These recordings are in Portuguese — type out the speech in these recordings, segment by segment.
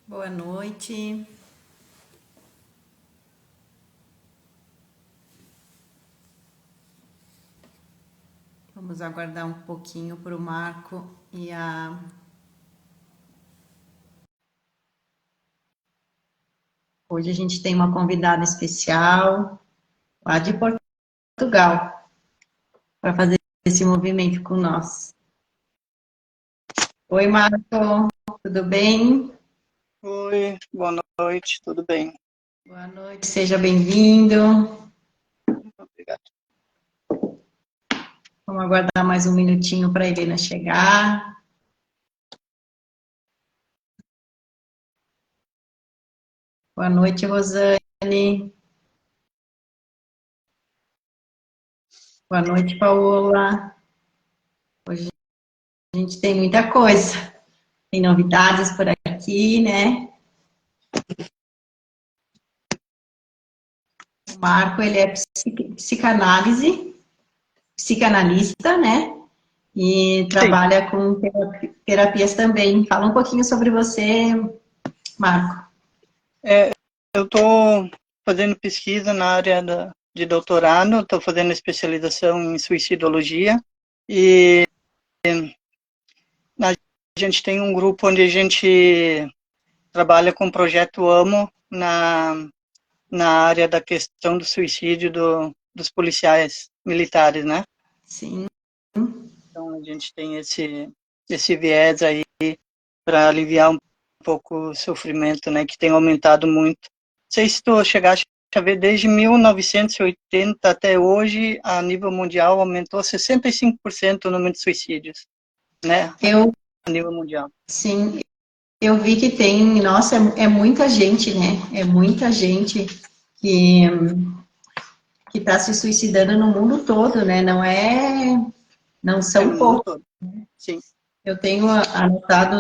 Boa noite. Vamos aguardar um pouquinho para o Marco e a... Hoje a gente tem uma convidada especial lá de Portugal para fazer esse movimento com nós. Oi, Marco, tudo bem? Oi, boa noite, tudo bem? Boa noite, seja bem-vindo. Obrigado. Vamos aguardar mais um minutinho para a Helena chegar. Boa noite, Rosane. Boa noite, Paola. Hoje a gente tem muita coisa. Tem novidades por aqui, né? O Marco, ele é psicanalista, né? E Sim, trabalha com terapias também. Fala um pouquinho sobre você, Marco. eu estou fazendo pesquisa na área de doutorado, estou fazendo especialização em suicidologia e a gente tem um grupo onde a gente trabalha com o projeto AMO na área da questão do suicídio dos policiais militares, né? Sim. Então a gente tem esse viés aí para aliviar um pouco o sofrimento, né, que tem aumentado muito. Não sei se tu chegaste a ver, desde 1980 até hoje, a nível mundial, aumentou 65% o número de suicídios, né, a nível mundial. Sim, eu vi que tem, nossa, é muita gente, né? É muita gente que que está se suicidando no mundo todo, né? Não É são no mundo poucos. todo. Sim. Eu tenho anotado,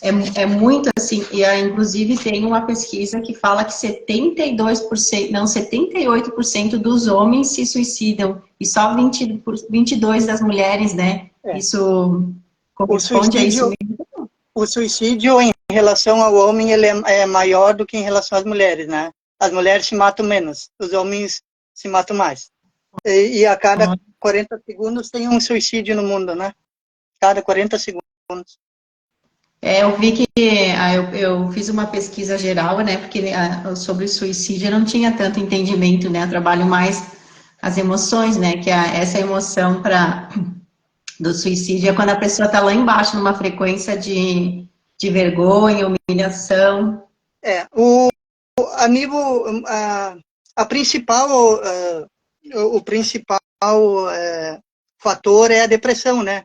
é muito assim, e inclusive tem uma pesquisa que fala que 72%, não, 78% dos homens se suicidam e só 22% das mulheres, né? É. Isso O corresponde a isso suicídio, mesmo? o suicídio em relação ao homem, ele é maior do que em relação às mulheres, né? As mulheres se matam menos, os homens se matam mais. E a cada 40 segundos tem um suicídio no mundo, né? Cada 40 segundos. Eu vi que eu fiz uma pesquisa geral, né? Porque sobre suicídio eu não tinha tanto entendimento, né? Eu trabalho mais as emoções, né? Que essa emoção do suicídio é quando a pessoa está lá embaixo, numa frequência de vergonha, humilhação. A nível, a principal, o principal fator é a depressão, né?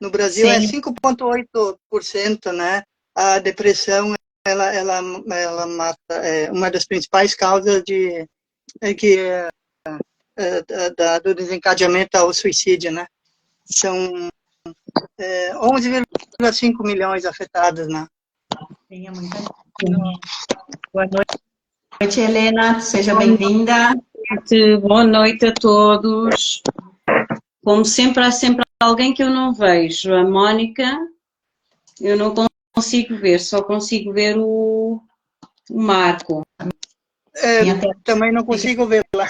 No Brasil é Sim, 5,8%, né? A depressão, ela mata, é uma das principais causas do desencadeamento ao suicídio, né? São 11,5 milhões afetados, né? tem muita gente. Boa noite, Helena. Seja bem-vinda. Boa noite a todos. Como sempre, há sempre alguém que eu não vejo. A Mónica, eu não consigo ver, só consigo ver o Marco. Também não consigo ver lá.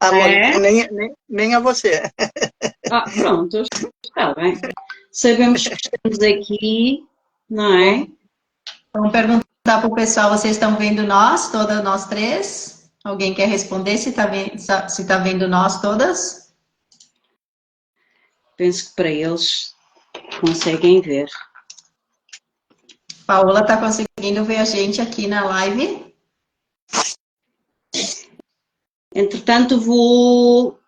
A Mônica, É? nem a você. Pronto, está bem. Sabemos que estamos aqui, não é? Vamos perguntar para o pessoal, vocês estão vendo nós, todas nós três? Alguém quer responder se tá vendo nós todas? Penso que para eles conseguem ver. Paola está conseguindo ver a gente aqui na live? Entretanto, vou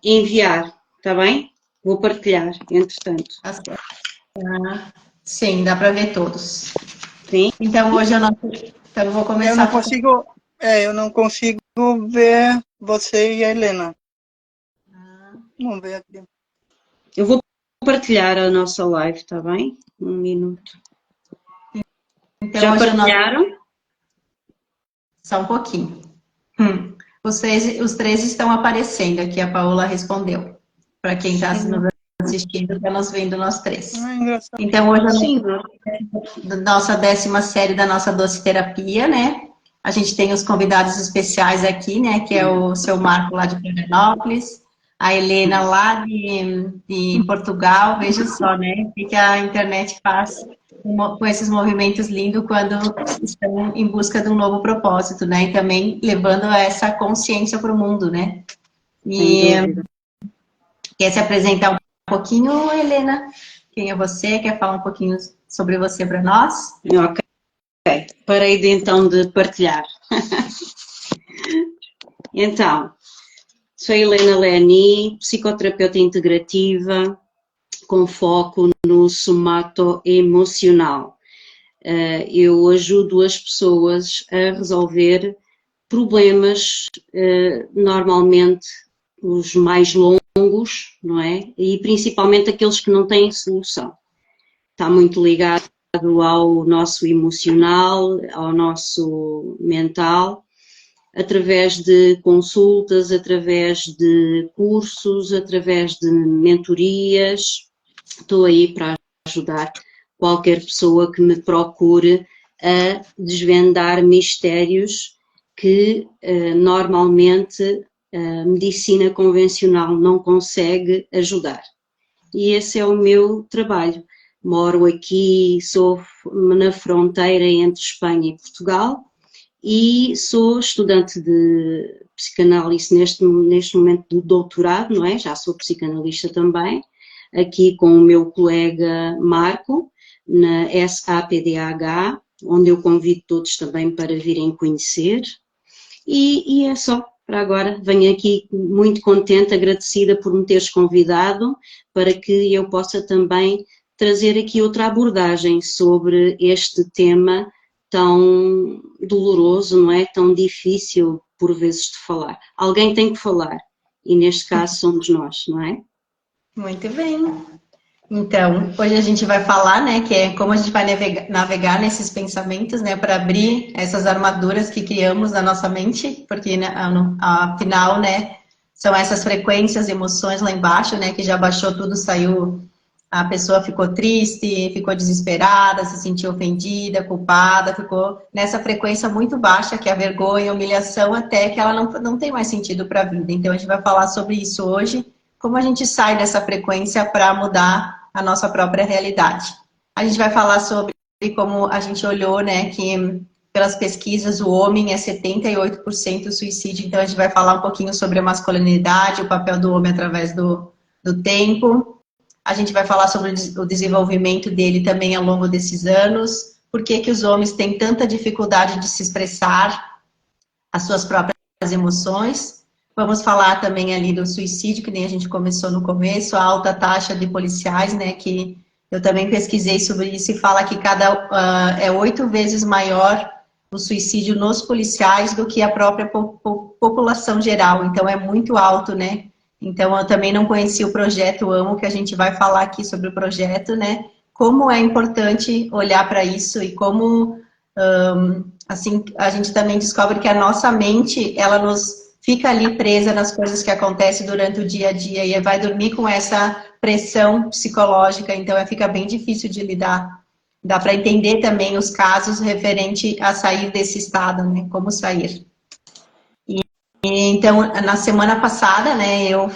enviar, está bem? Vou partilhar, entretanto. Sim, dá para ver todos. Sim? Então, hoje então eu vou começar. Eu não consigo ver você e a Helena. Vamos ver aqui. Eu vou partilhar a nossa live, está bem? Um minuto. Então, Já hoje partilharam? Só um pouquinho. Os três estão aparecendo aqui, a Paola respondeu. Para quem está nos assistindo, está nos vendo nós três. Ah, engraçado. Então, hoje Sim, a nossa 10ª série da nossa doce terapia, né? A gente tem os convidados especiais aqui, né? Que é o seu Marco lá de Florianópolis, a Helena lá de Portugal. Veja só, né? O que a internet faz com esses movimentos lindos quando estão em busca de um novo propósito, né? E também levando essa consciência para o mundo, né? sem dúvida. Quer se apresentar um pouquinho, Helena? Quem é você? Quer falar um pouquinho sobre você para nós? Ok, parei então de partilhar. Então, sou Helena Leni, psicoterapeuta integrativa, com foco no somato-emocional. Eu ajudo as pessoas a resolver problemas, normalmente os mais longos, não é? E principalmente aqueles que não têm solução. Está muito ligado ao nosso emocional, ao nosso mental, através de consultas, através de cursos, através de mentorias. Estou aí para ajudar qualquer pessoa que me procure a desvendar mistérios que normalmente a medicina convencional não consegue ajudar. E esse é o meu trabalho. Moro aqui, sou na fronteira entre Espanha e Portugal e sou estudante de psicanálise neste momento do doutorado, não é? Já sou psicanalista também, aqui com o meu colega Marco, na SAPDH, onde eu convido todos também para virem conhecer. E é só para agora. Venho aqui muito contente, agradecida por me teres convidado, para que eu possa também trazer aqui outra abordagem sobre este tema tão doloroso, não é? Tão difícil por vezes de falar. Alguém tem que falar, e neste caso somos nós, não é? Muito bem. Então, hoje a gente vai falar, né, que é como a gente vai navegar nesses pensamentos, né, para abrir essas armaduras que criamos na nossa mente, porque, né, afinal, né, são essas frequências, emoções lá embaixo, né, que já baixou tudo, saiu, a pessoa ficou triste, ficou desesperada, se sentiu ofendida, culpada, ficou nessa frequência muito baixa, que é a vergonha, a humilhação, até que ela não tem mais sentido para a vida. Então, a gente vai falar sobre isso hoje, como a gente sai dessa frequência para mudar a nossa própria realidade. A gente vai falar sobre como a gente olhou, né, que pelas pesquisas o homem é 78% suicídio, então a gente vai falar um pouquinho sobre a masculinidade, o papel do homem através do tempo. A gente vai falar sobre o desenvolvimento dele também ao longo desses anos, por que os homens têm tanta dificuldade de se expressar as suas próprias emoções. Vamos falar também ali do suicídio, que nem a gente começou no começo, a alta taxa de policiais, né, que eu também pesquisei sobre isso e fala que é 8 vezes maior o suicídio nos policiais do que a própria população geral, então é muito alto, né. Então eu também não conhecia o projeto AMO, que a gente vai falar aqui sobre o projeto, né, como é importante olhar para isso e como, assim, a gente também descobre que a nossa mente, ela nos fica ali presa nas coisas que acontecem durante o dia a dia e vai dormir com essa pressão psicológica, então fica bem difícil de lidar. Dá para entender também os casos referente a sair desse estado, né? Como sair. Então, na semana passada, né, eu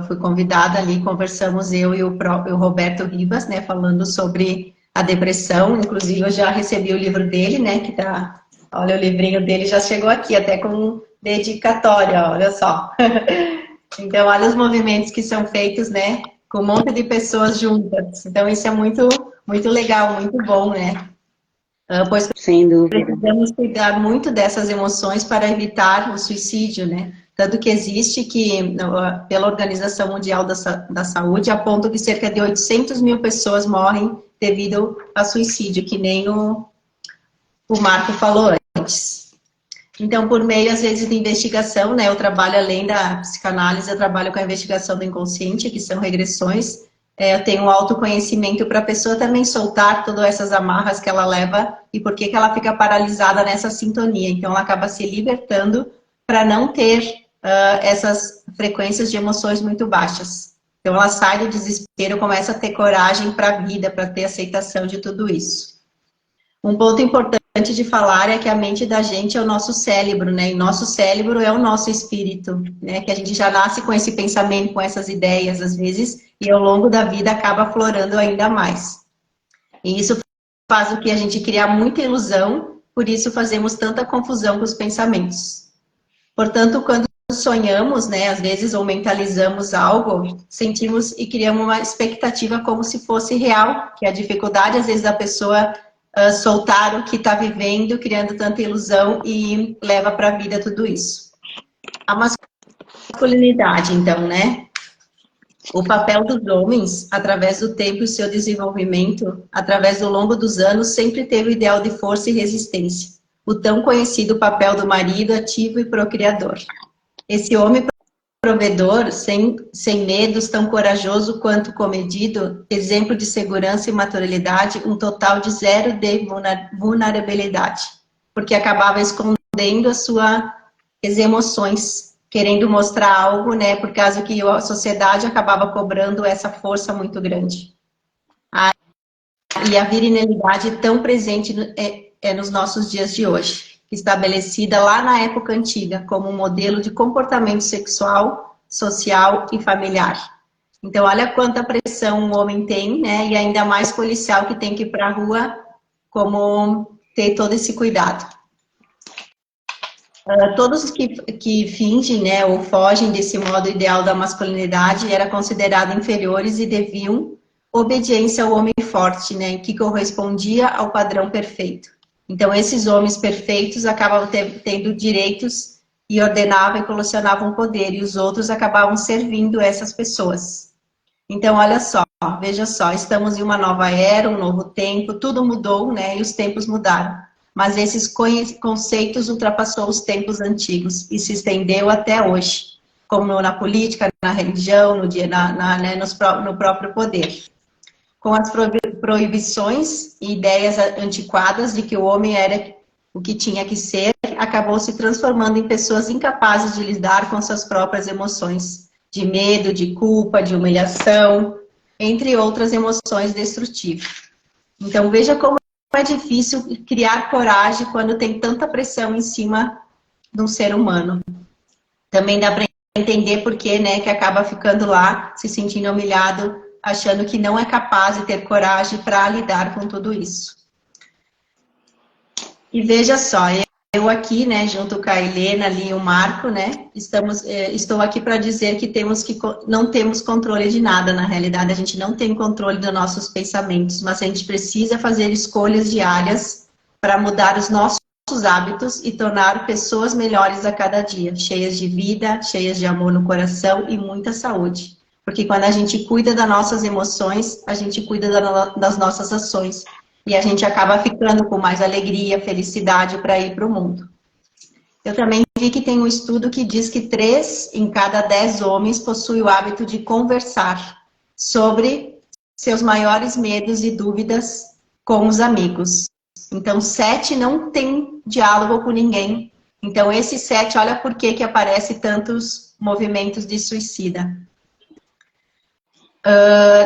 fui convidada ali, conversamos eu e o Roberto Ribas, né, falando sobre a depressão, inclusive eu já recebi o livro dele, né, que tá, olha, o livrinho dele já chegou aqui, até com dedicatória, olha só. Então, olha os movimentos que são feitos, né, com um monte de pessoas juntas. Então, isso é muito, muito legal, muito bom, né. Pois sem dúvida. Precisamos cuidar muito dessas emoções para evitar o suicídio, né? Tanto que existe que, pela Organização Mundial da Saúde, aponta que cerca de 800 mil pessoas morrem devido a suicídio, que nem o Marco falou antes. Então, por meio, às vezes, de investigação, né? Eu trabalho, além da psicanálise, eu trabalho com a investigação do inconsciente, que são regressões. Eu tenho um autoconhecimento para a pessoa também soltar todas essas amarras que ela leva e por que ela fica paralisada nessa sintonia. Então, ela acaba se libertando para não ter essas frequências de emoções muito baixas. Então, ela sai do desespero, começa a ter coragem para a vida, para ter aceitação de tudo isso. Um ponto importante de falar é que a mente da gente é o nosso cérebro, né? E nosso cérebro é o nosso espírito, né? Que a gente já nasce com esse pensamento, com essas ideias, às vezes, e ao longo da vida acaba aflorando ainda mais. E isso faz o que a gente criar muita ilusão, por isso fazemos tanta confusão com os pensamentos. Portanto, quando sonhamos, né, às vezes, ou mentalizamos algo, sentimos e criamos uma expectativa como se fosse real, que é a dificuldade, às vezes, da pessoa soltar o que está vivendo, criando tanta ilusão e leva para a vida tudo isso. A masculinidade, então, né? O papel dos homens, através do tempo e o seu desenvolvimento, através do longo dos anos, sempre teve o ideal de força e resistência. O tão conhecido papel do marido ativo e procriador. Esse homem provedor, sem medos, tão corajoso quanto comedido, exemplo de segurança e maturidade, um total de 0 de vulnerabilidade, porque acabava escondendo as suas emoções, querendo mostrar algo, né, por causa que a sociedade acabava cobrando essa força muito grande. E a virilidade tão presente nos nossos dias de hoje, estabelecida lá na época antiga como um modelo de comportamento sexual, social e familiar. Então, olha quanta pressão o homem tem, né? E ainda mais policial que tem que ir para a rua, como ter todo esse cuidado. Todos que fingem, né, ou fogem desse modo ideal da masculinidade eram considerados inferiores e deviam obediência ao homem forte, né, que correspondia ao padrão perfeito. Então, esses homens perfeitos acabavam tendo direitos e ordenavam e colecionavam poder, e os outros acabavam servindo essas pessoas. Então, olha só, veja só, estamos em uma nova era, um novo tempo, tudo mudou, né, e os tempos mudaram. Mas esses conceitos ultrapassou os tempos antigos e se estendeu até hoje, como na política, na religião, no próprio poder. Com as proibições e ideias antiquadas de que o homem era o que tinha que ser, acabou se transformando em pessoas incapazes de lidar com suas próprias emoções, de medo, de culpa, de humilhação, entre outras emoções destrutivas. Então, veja como é difícil criar coragem quando tem tanta pressão em cima de um ser humano. Também dá para entender por que, né, que acaba ficando lá, se sentindo humilhado, achando que não é capaz de ter coragem para lidar com tudo isso. E veja só, eu aqui, né, junto com a Helena ali e o Marco, né, estou aqui para dizer que não temos controle de nada, na realidade, a gente não tem controle dos nossos pensamentos, mas a gente precisa fazer escolhas diárias para mudar os nossos hábitos e tornar pessoas melhores a cada dia, cheias de vida, cheias de amor no coração e muita saúde. Porque quando a gente cuida das nossas emoções, a gente cuida das nossas ações. E a gente acaba ficando com mais alegria, felicidade para ir para o mundo. Eu também vi que tem um estudo que diz que 3 em cada 10 homens possuem o hábito de conversar sobre seus maiores medos e dúvidas com os amigos. Então, 7 não tem diálogo com ninguém. Então, esse 7, olha por que aparece tantos movimentos de suicida.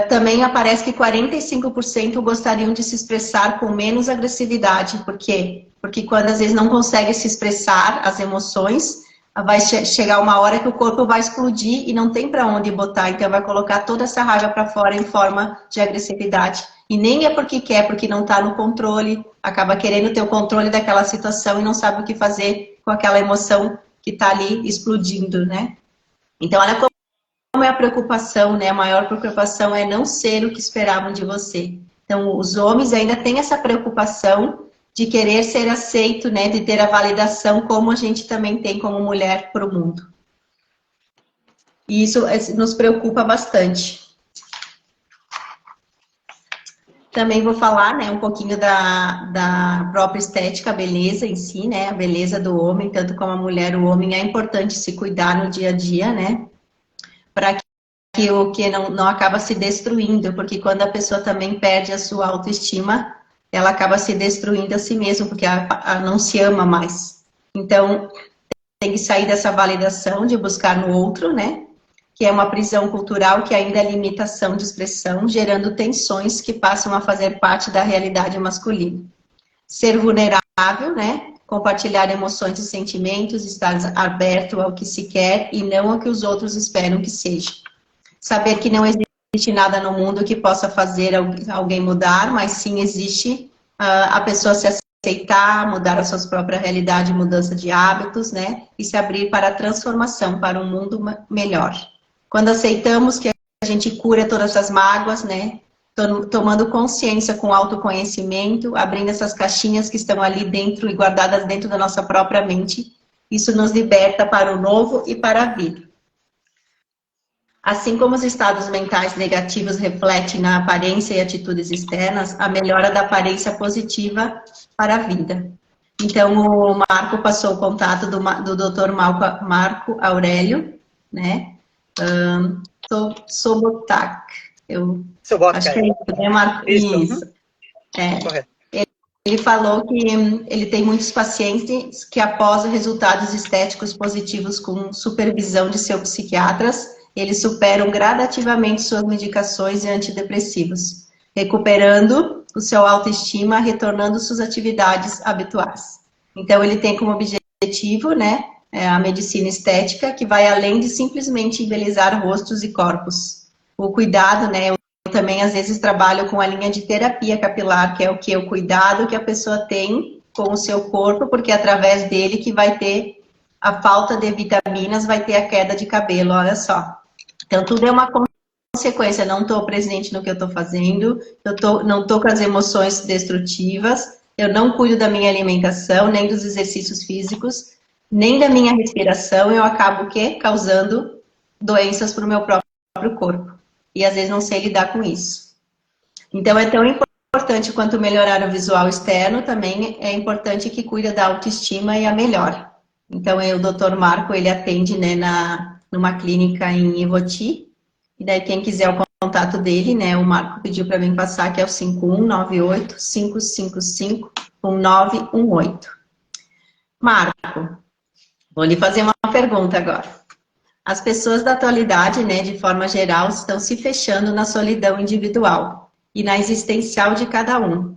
Também aparece que 45% gostariam de se expressar com menos agressividade. Por quê? Porque quando às vezes não consegue se expressar as emoções, vai chegar uma hora que o corpo vai explodir e não tem para onde botar. Então vai colocar toda essa raiva para fora em forma de agressividade. E nem é porque quer, porque não está no controle, acaba querendo ter o controle daquela situação e não sabe o que fazer com aquela emoção que está ali explodindo, né? Então olha como é a preocupação, né? A maior preocupação é não ser o que esperavam de você. Então, os homens ainda têm essa preocupação de querer ser aceito, né? De ter a validação, como a gente também tem como mulher para o mundo. E isso nos preocupa bastante. Também vou falar, né, um pouquinho da própria estética, a beleza em si, né? A beleza do homem, tanto como a mulher, o homem é importante se cuidar no dia a dia, né? Para que o que não acaba se destruindo, porque quando a pessoa também perde a sua autoestima, ela acaba se destruindo a si mesma, porque ela não se ama mais. Então, tem que sair dessa validação de buscar no outro, né? que é uma prisão cultural que ainda é limitação de expressão, gerando tensões que passam a fazer parte da realidade masculina. Ser vulnerável, né? Compartilhar emoções e sentimentos, estar aberto ao que se quer e não ao que os outros esperam que seja. Saber que não existe nada no mundo que possa fazer alguém mudar, mas sim existe a pessoa se aceitar, mudar a sua própria realidade, mudança de hábitos, né? E se abrir para a transformação, para um mundo melhor. Quando aceitamos que a gente cura todas as mágoas, né? Tomando consciência com autoconhecimento, abrindo essas caixinhas que estão ali dentro e guardadas dentro da nossa própria mente, isso nos liberta para o novo e para a vida. Assim como os estados mentais negativos refletem na aparência e atitudes externas, a melhora da aparência positiva para a vida. Então, o Marco passou o contato do Dr. Marco Aurélio, né? Sobotak. Acho que é isso, né, Marco? Isso. Correto. Ele falou que ele tem muitos pacientes que, após resultados estéticos positivos com supervisão de seus psiquiatras, eles superam gradativamente suas medicações e antidepressivos, recuperando o seu autoestima, retornando suas atividades habituais. Então, ele tem como objetivo, né, a medicina estética, que vai além de simplesmente embelezar rostos e corpos. O cuidado, né, eu também às vezes trabalho com a linha de terapia capilar, que é o que? O cuidado que a pessoa tem com o seu corpo, porque é através dele que vai ter a falta de vitaminas, vai ter a queda de cabelo, olha só. Então, tudo é uma consequência, não estou presente no que eu estou fazendo, não estou com as emoções destrutivas, eu não cuido da minha alimentação, nem dos exercícios físicos, nem da minha respiração, eu acabo o quê? Causando doenças para o meu próprio corpo. E às vezes não sei lidar com isso. Então, é tão importante quanto melhorar o visual externo, também é importante que cuida da autoestima e a melhora. Então, o Dr. Marco, ele atende, né, numa clínica em Ivoti, e daí quem quiser o contato dele, né, o Marco pediu para mim passar, que é o 5198-555-1918. Marco, vou lhe fazer uma pergunta agora. As pessoas da atualidade, né, de forma geral, estão se fechando na solidão individual e na existencial de cada um.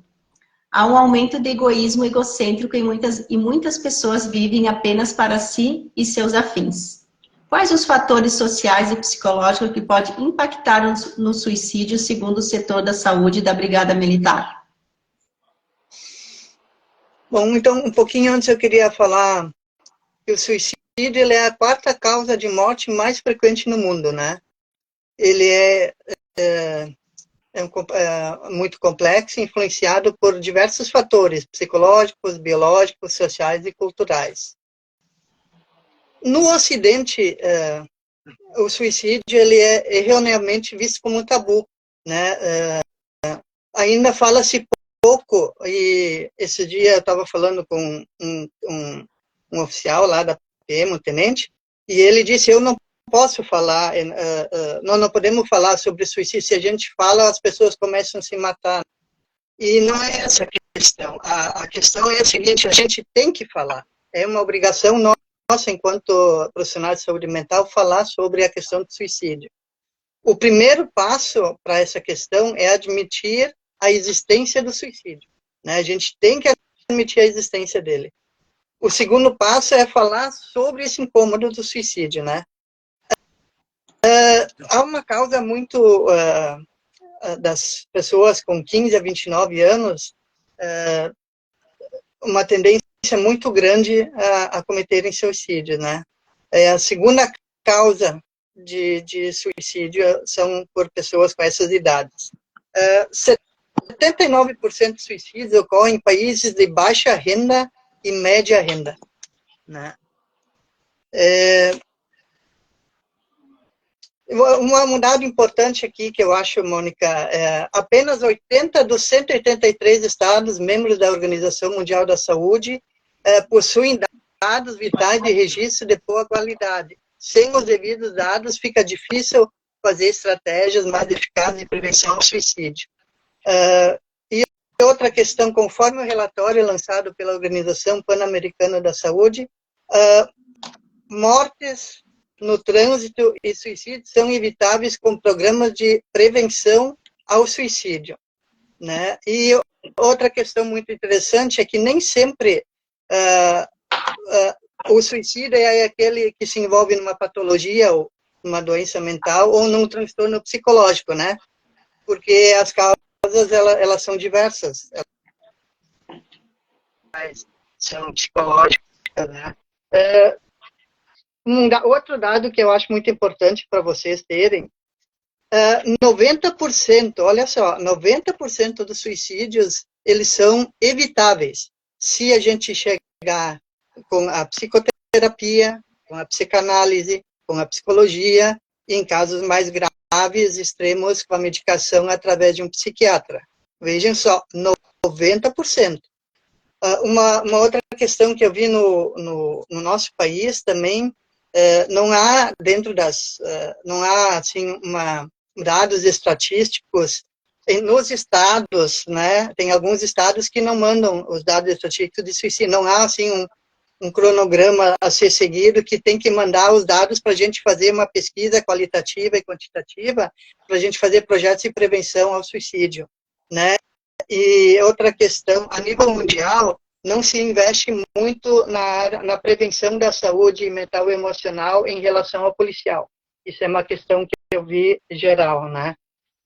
Há um aumento de egoísmo egocêntrico e muitas pessoas vivem apenas para si e seus afins. Quais os fatores sociais e psicológicos que podem impactar no suicídio, segundo o setor da saúde da Brigada Militar? Bom, então, um pouquinho antes eu queria falar que o suicídio ele é a quarta causa de morte mais frequente no mundo, né? Ele é muito complexo, influenciado por diversos fatores psicológicos, biológicos, sociais e culturais. No Ocidente, o suicídio ele é erroneamente visto como um tabu, né? Ainda fala-se pouco, e esse dia eu estava falando com um oficial lá da PM, um tenente, e ele disse, eu não posso falar, nós não podemos falar sobre suicídio, se a gente fala, as pessoas começam a se matar. E não é essa a questão. A questão é a seguinte, a gente tem que falar. É uma obrigação nossa, enquanto profissionais de saúde mental, falar sobre a questão do suicídio. O primeiro passo para essa questão é admitir a existência do suicídio, né? A gente tem que admitir a existência dele. O segundo passo é falar sobre esse incômodo do suicídio, né? Há uma causa muito das pessoas com 15 a 29 anos, uma tendência muito grande a cometerem suicídio, né? A segunda causa de suicídio são por pessoas com essas idades. 79% de suicídios ocorrem em países de baixa renda e média renda, né? Um dado importante aqui que eu acho, Mônica, apenas 80 dos 183 estados membros da Organização Mundial da Saúde possuem dados vitais de registro de boa qualidade. Sem os devidos dados, fica difícil fazer estratégias mais eficazes de prevenção ao suicídio. E outra questão, conforme o relatório lançado pela Organização Pan-Americana da Saúde, mortes no trânsito e suicídio são evitáveis com programas de prevenção ao suicídio, né? E outra questão muito interessante é que nem sempre o suicídio é aquele que se envolve numa patologia ou numa doença mental ou num transtorno psicológico, né? Porque as causas, elas são diversas. Elas são psicológicas, né? Outro dado que eu acho muito importante para vocês terem, 90%, olha só, 90% dos suicídios, eles são evitáveis se a gente chegar com a psicoterapia, com a psicanálise, com a psicologia, e em casos mais graves, extremos, com a medicação através de um psiquiatra. Vejam só, 90%. Uma outra questão que eu vi no nosso país também, não há dentro não há assim dados estatísticos nos estados, né? Tem alguns estados que não mandam os dados estatísticos de suicídio, não há assim um cronograma a ser seguido que tem que mandar os dados para a gente fazer uma pesquisa qualitativa e quantitativa, para a gente fazer projetos de prevenção ao suicídio, né? E outra questão, a nível mundial, não se investe muito na prevenção da saúde mental e emocional em relação ao policial. Isso é uma questão que eu vi geral, né?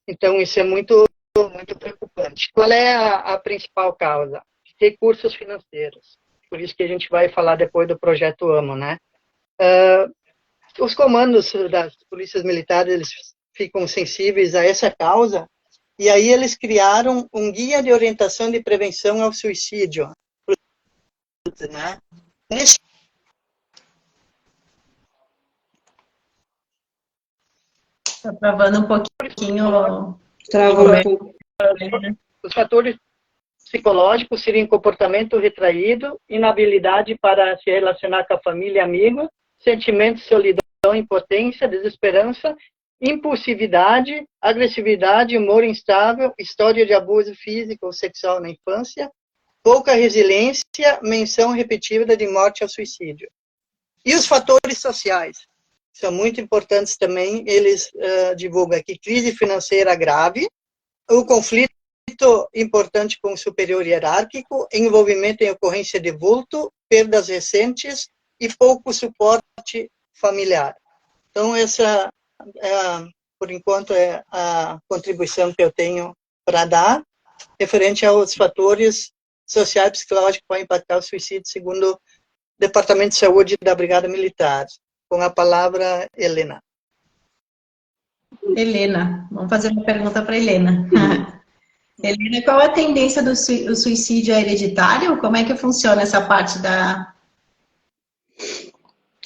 Então, isso é muito, muito preocupante. Qual é a principal causa? Recursos financeiros. Por isso que a gente vai falar depois do projeto AMO, né? Os comandos das polícias militares, eles ficam sensíveis a essa causa, e aí eles criaram um guia de orientação de prevenção ao suicídio, né? Está travando um pouquinho. Trava um pouco. Os fatores psicológicos seriam comportamento retraído, inabilidade para se relacionar com a família e amigos, sentimento de solidão, impotência, desesperança, impulsividade, agressividade, humor instável, história de abuso físico ou sexual na infância, pouca resiliência, menção repetida de morte ao suicídio. E os fatores sociais são muito importantes também, eles divulgam aqui crise financeira grave, o conflito importante com o superior hierárquico, envolvimento em ocorrência de vulto, perdas recentes e pouco suporte familiar. Então, essa, por enquanto, é a contribuição que eu tenho para dar, referente aos fatores sociais e psicológicos que podem impactar o suicídio, segundo o Departamento de Saúde da Brigada Militar. Com a palavra, Helena. Helena, vamos fazer uma pergunta para Helena. Helena, qual a tendência do suicídio hereditário? Como é que funciona essa parte da...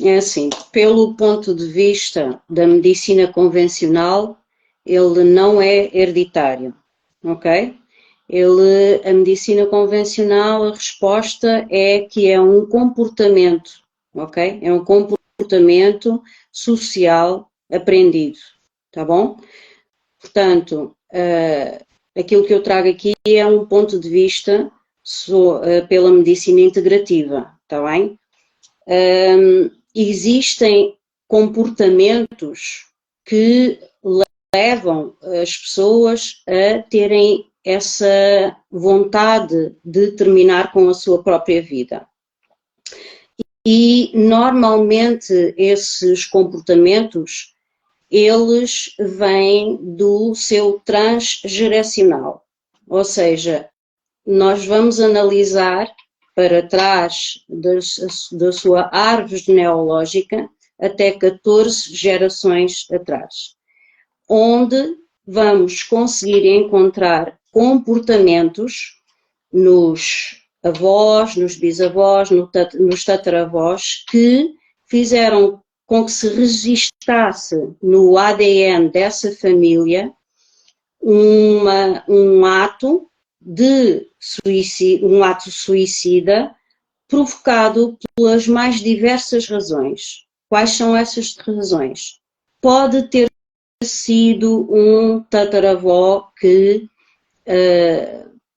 É assim, pelo ponto de vista da medicina convencional, ele não é hereditário, ok? A medicina convencional, a resposta é que é um comportamento, ok? É um comportamento social aprendido, tá bom? Portanto, aquilo que eu trago aqui é um ponto de vista pela medicina integrativa, tá bem? Existem comportamentos que levam as pessoas a terem essa vontade de terminar com a sua própria vida. E, normalmente, esses comportamentos, eles vêm do seu transgeracional. Ou seja, nós vamos analisar para trás da sua árvore genealógica até 14 gerações atrás, onde vamos conseguir encontrar comportamentos nos avós, nos bisavós, nos tataravós, que fizeram com que se registasse no ADN dessa família um ato de suicídio, um ato suicida provocado pelas mais diversas razões. Quais são essas razões? Pode ter sido um tataravó que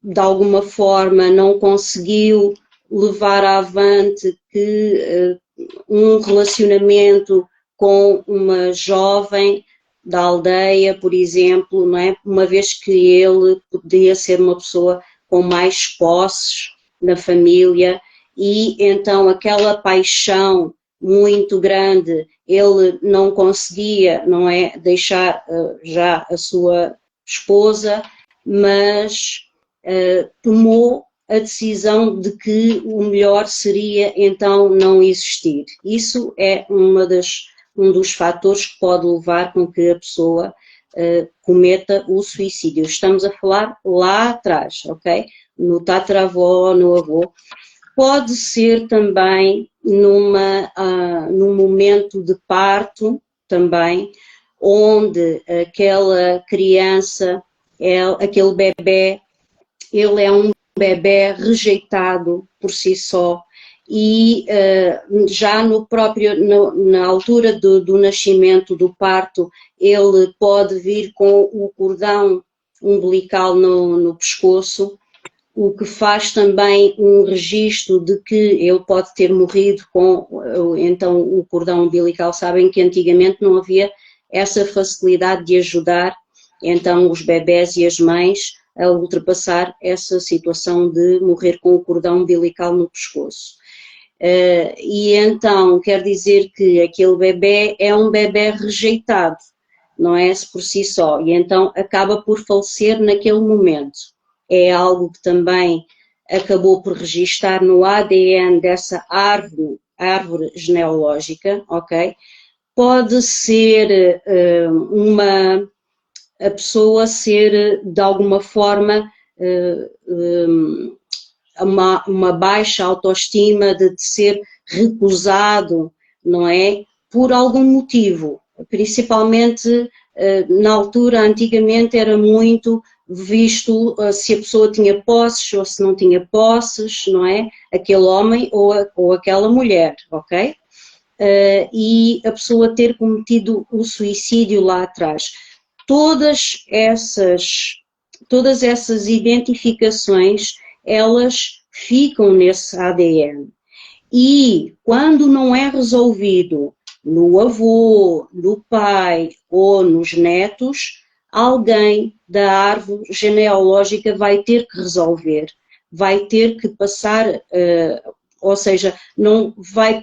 de alguma forma não conseguiu levar avante um relacionamento com uma jovem da aldeia, por exemplo, não é? Uma vez que ele podia ser uma pessoa com mais posses na família e então aquela paixão muito grande, ele não conseguia, não é, deixar já a sua esposa, mas tomou a decisão de que o melhor seria então não existir. Isso é um dos fatores que pode levar com que a pessoa cometa o suicídio. Estamos a falar lá atrás, ok? No tataravó, no avô. Pode ser também num momento de parto também, onde aquela criança, aquele bebé, ele é um bebé rejeitado por si só e já na altura do nascimento, do parto, ele pode vir com o cordão umbilical no pescoço, o que faz também um registro de que ele pode ter morrido com então o cordão umbilical. Sabem que antigamente não havia essa facilidade de ajudar então os bebés e as mães a ultrapassar essa situação de morrer com o cordão umbilical no pescoço. E então quer dizer que aquele bebé é um bebé rejeitado, não é por si só, e então acaba por falecer naquele momento. É algo que também acabou por registar no ADN dessa árvore genealógica, ok? Pode ser a pessoa ser de alguma forma uma baixa autoestima, de ser recusado, não é? Por algum motivo, principalmente na altura, antigamente era muito visto se a pessoa tinha posses ou se não tinha posses, não é? Aquele homem ou aquela mulher, ok? E a pessoa ter cometido o suicídio lá atrás. Todas essas identificações, elas ficam nesse ADN. E quando não é resolvido no avô, no pai ou nos netos, alguém da árvore genealógica vai ter que resolver, vai ter que passar, ou seja, vai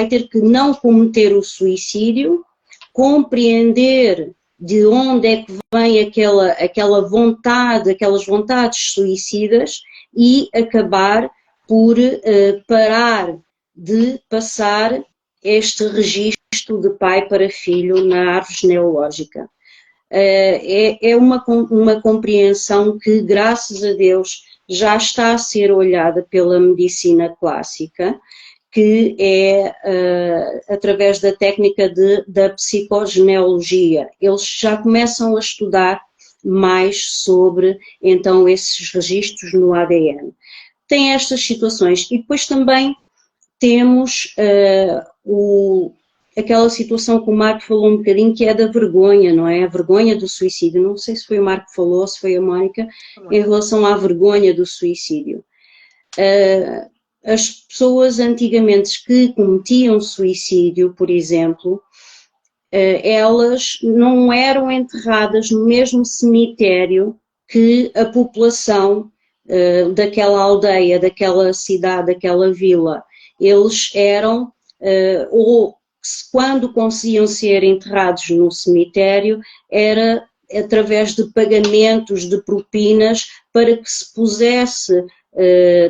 ter que não cometer o suicídio, compreender de onde é que vem aquela vontade, aquelas vontades suicidas e acabar por parar de passar este registro de pai para filho na árvore genealógica. É uma compreensão que, graças a Deus, já está a ser olhada pela medicina clássica, que é através da técnica da psicogenealogia. Eles já começam a estudar mais sobre, então, esses registros no ADN. Tem estas situações. E depois também temos aquela situação que o Marco falou um bocadinho, que é da vergonha, não é? A vergonha do suicídio. Não sei se foi o Marco que falou, se foi a Mónica, em relação à vergonha do suicídio. As pessoas antigamente que cometiam suicídio, por exemplo, elas não eram enterradas no mesmo cemitério que a população daquela aldeia, daquela cidade, daquela vila. Eles eram, ou quando conseguiam ser enterrados no cemitério, era através de pagamentos de propinas para que se pusesse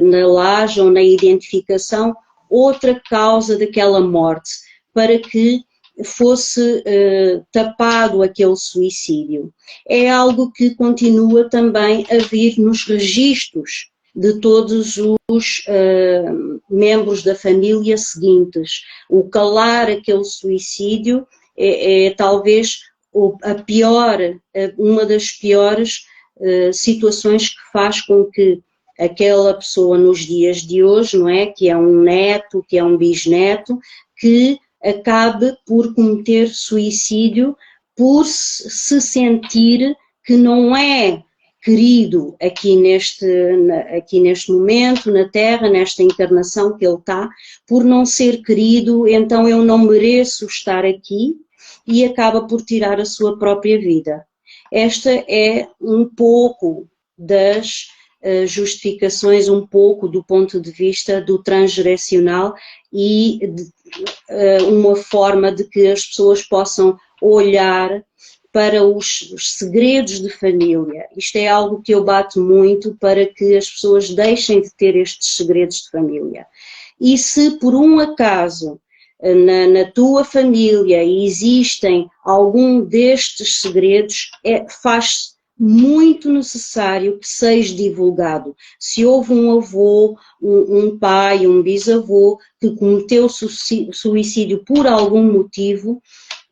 na laje ou na identificação outra causa daquela morte, para que fosse tapado aquele suicídio. É algo que continua também a vir nos registros de todos os membros da família seguintes. O calar aquele suicídio é talvez uma das piores situações que faz com que aquela pessoa nos dias de hoje, não é? Que é um neto, que é um bisneto, que acabe por cometer suicídio por se sentir que não é querido aqui neste momento, na Terra, nesta encarnação que ele está. Por não ser querido, então eu não mereço estar aqui e acaba por tirar a sua própria vida. Esta é um pouco das justificações, um pouco do ponto de vista do transgeracional e uma forma de que as pessoas possam olhar para os segredos de família. Isto é algo que eu bato muito para que as pessoas deixem de ter estes segredos de família. E se por um acaso na tua família existem algum destes segredos, faz muito necessário que seja divulgado. Se houve um avô, um pai, um bisavô que cometeu suicídio por algum motivo,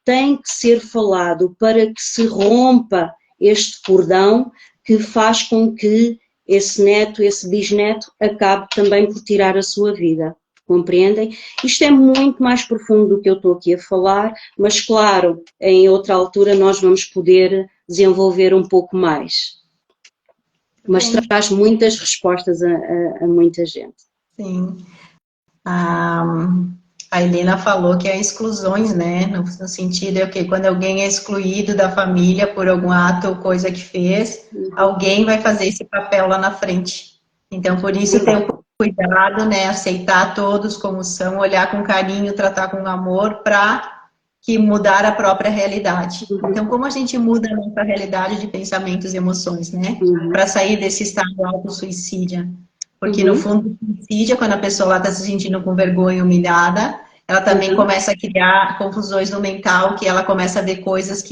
tem que ser falado para que se rompa este cordão que faz com que esse neto, esse bisneto, acabe também por tirar a sua vida. Compreendem? Isto é muito mais profundo do que eu estou aqui a falar, mas claro, em outra altura nós vamos poder desenvolver um pouco mais. Mas Sim. traz muitas respostas a muita gente. Sim. A Helena falou que é exclusões, né? No sentido é que quando alguém é excluído da família por algum ato ou coisa que fez, alguém vai fazer esse papel lá na frente. Então, por isso, ter o cuidado, né? Aceitar todos como são, olhar com carinho, tratar com amor, para que mudar a própria realidade. Então, como a gente muda a nossa realidade de pensamentos e emoções, né? Para sair desse estado auto-suicídio. Porque, no fundo, o suicídio, quando a pessoa está se sentindo com vergonha e humilhada, ela também começa a criar confusões no mental, que ela começa a ver coisas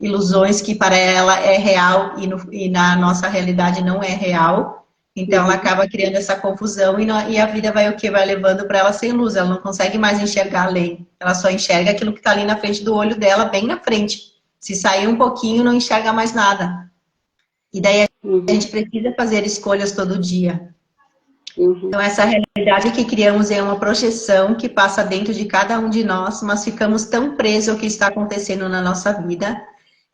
ilusões que para ela é real e na nossa realidade não é real. Então, ela acaba criando essa confusão e a vida vai levando para ela sem luz. Ela não consegue mais enxergar além. Ela só enxerga aquilo que está ali na frente do olho dela, bem na frente. Se sair um pouquinho, não enxerga mais nada. E daí a gente precisa fazer escolhas todo dia. Então, essa realidade que criamos é uma projeção que passa dentro de cada um de nós, mas ficamos tão presos ao que está acontecendo na nossa vida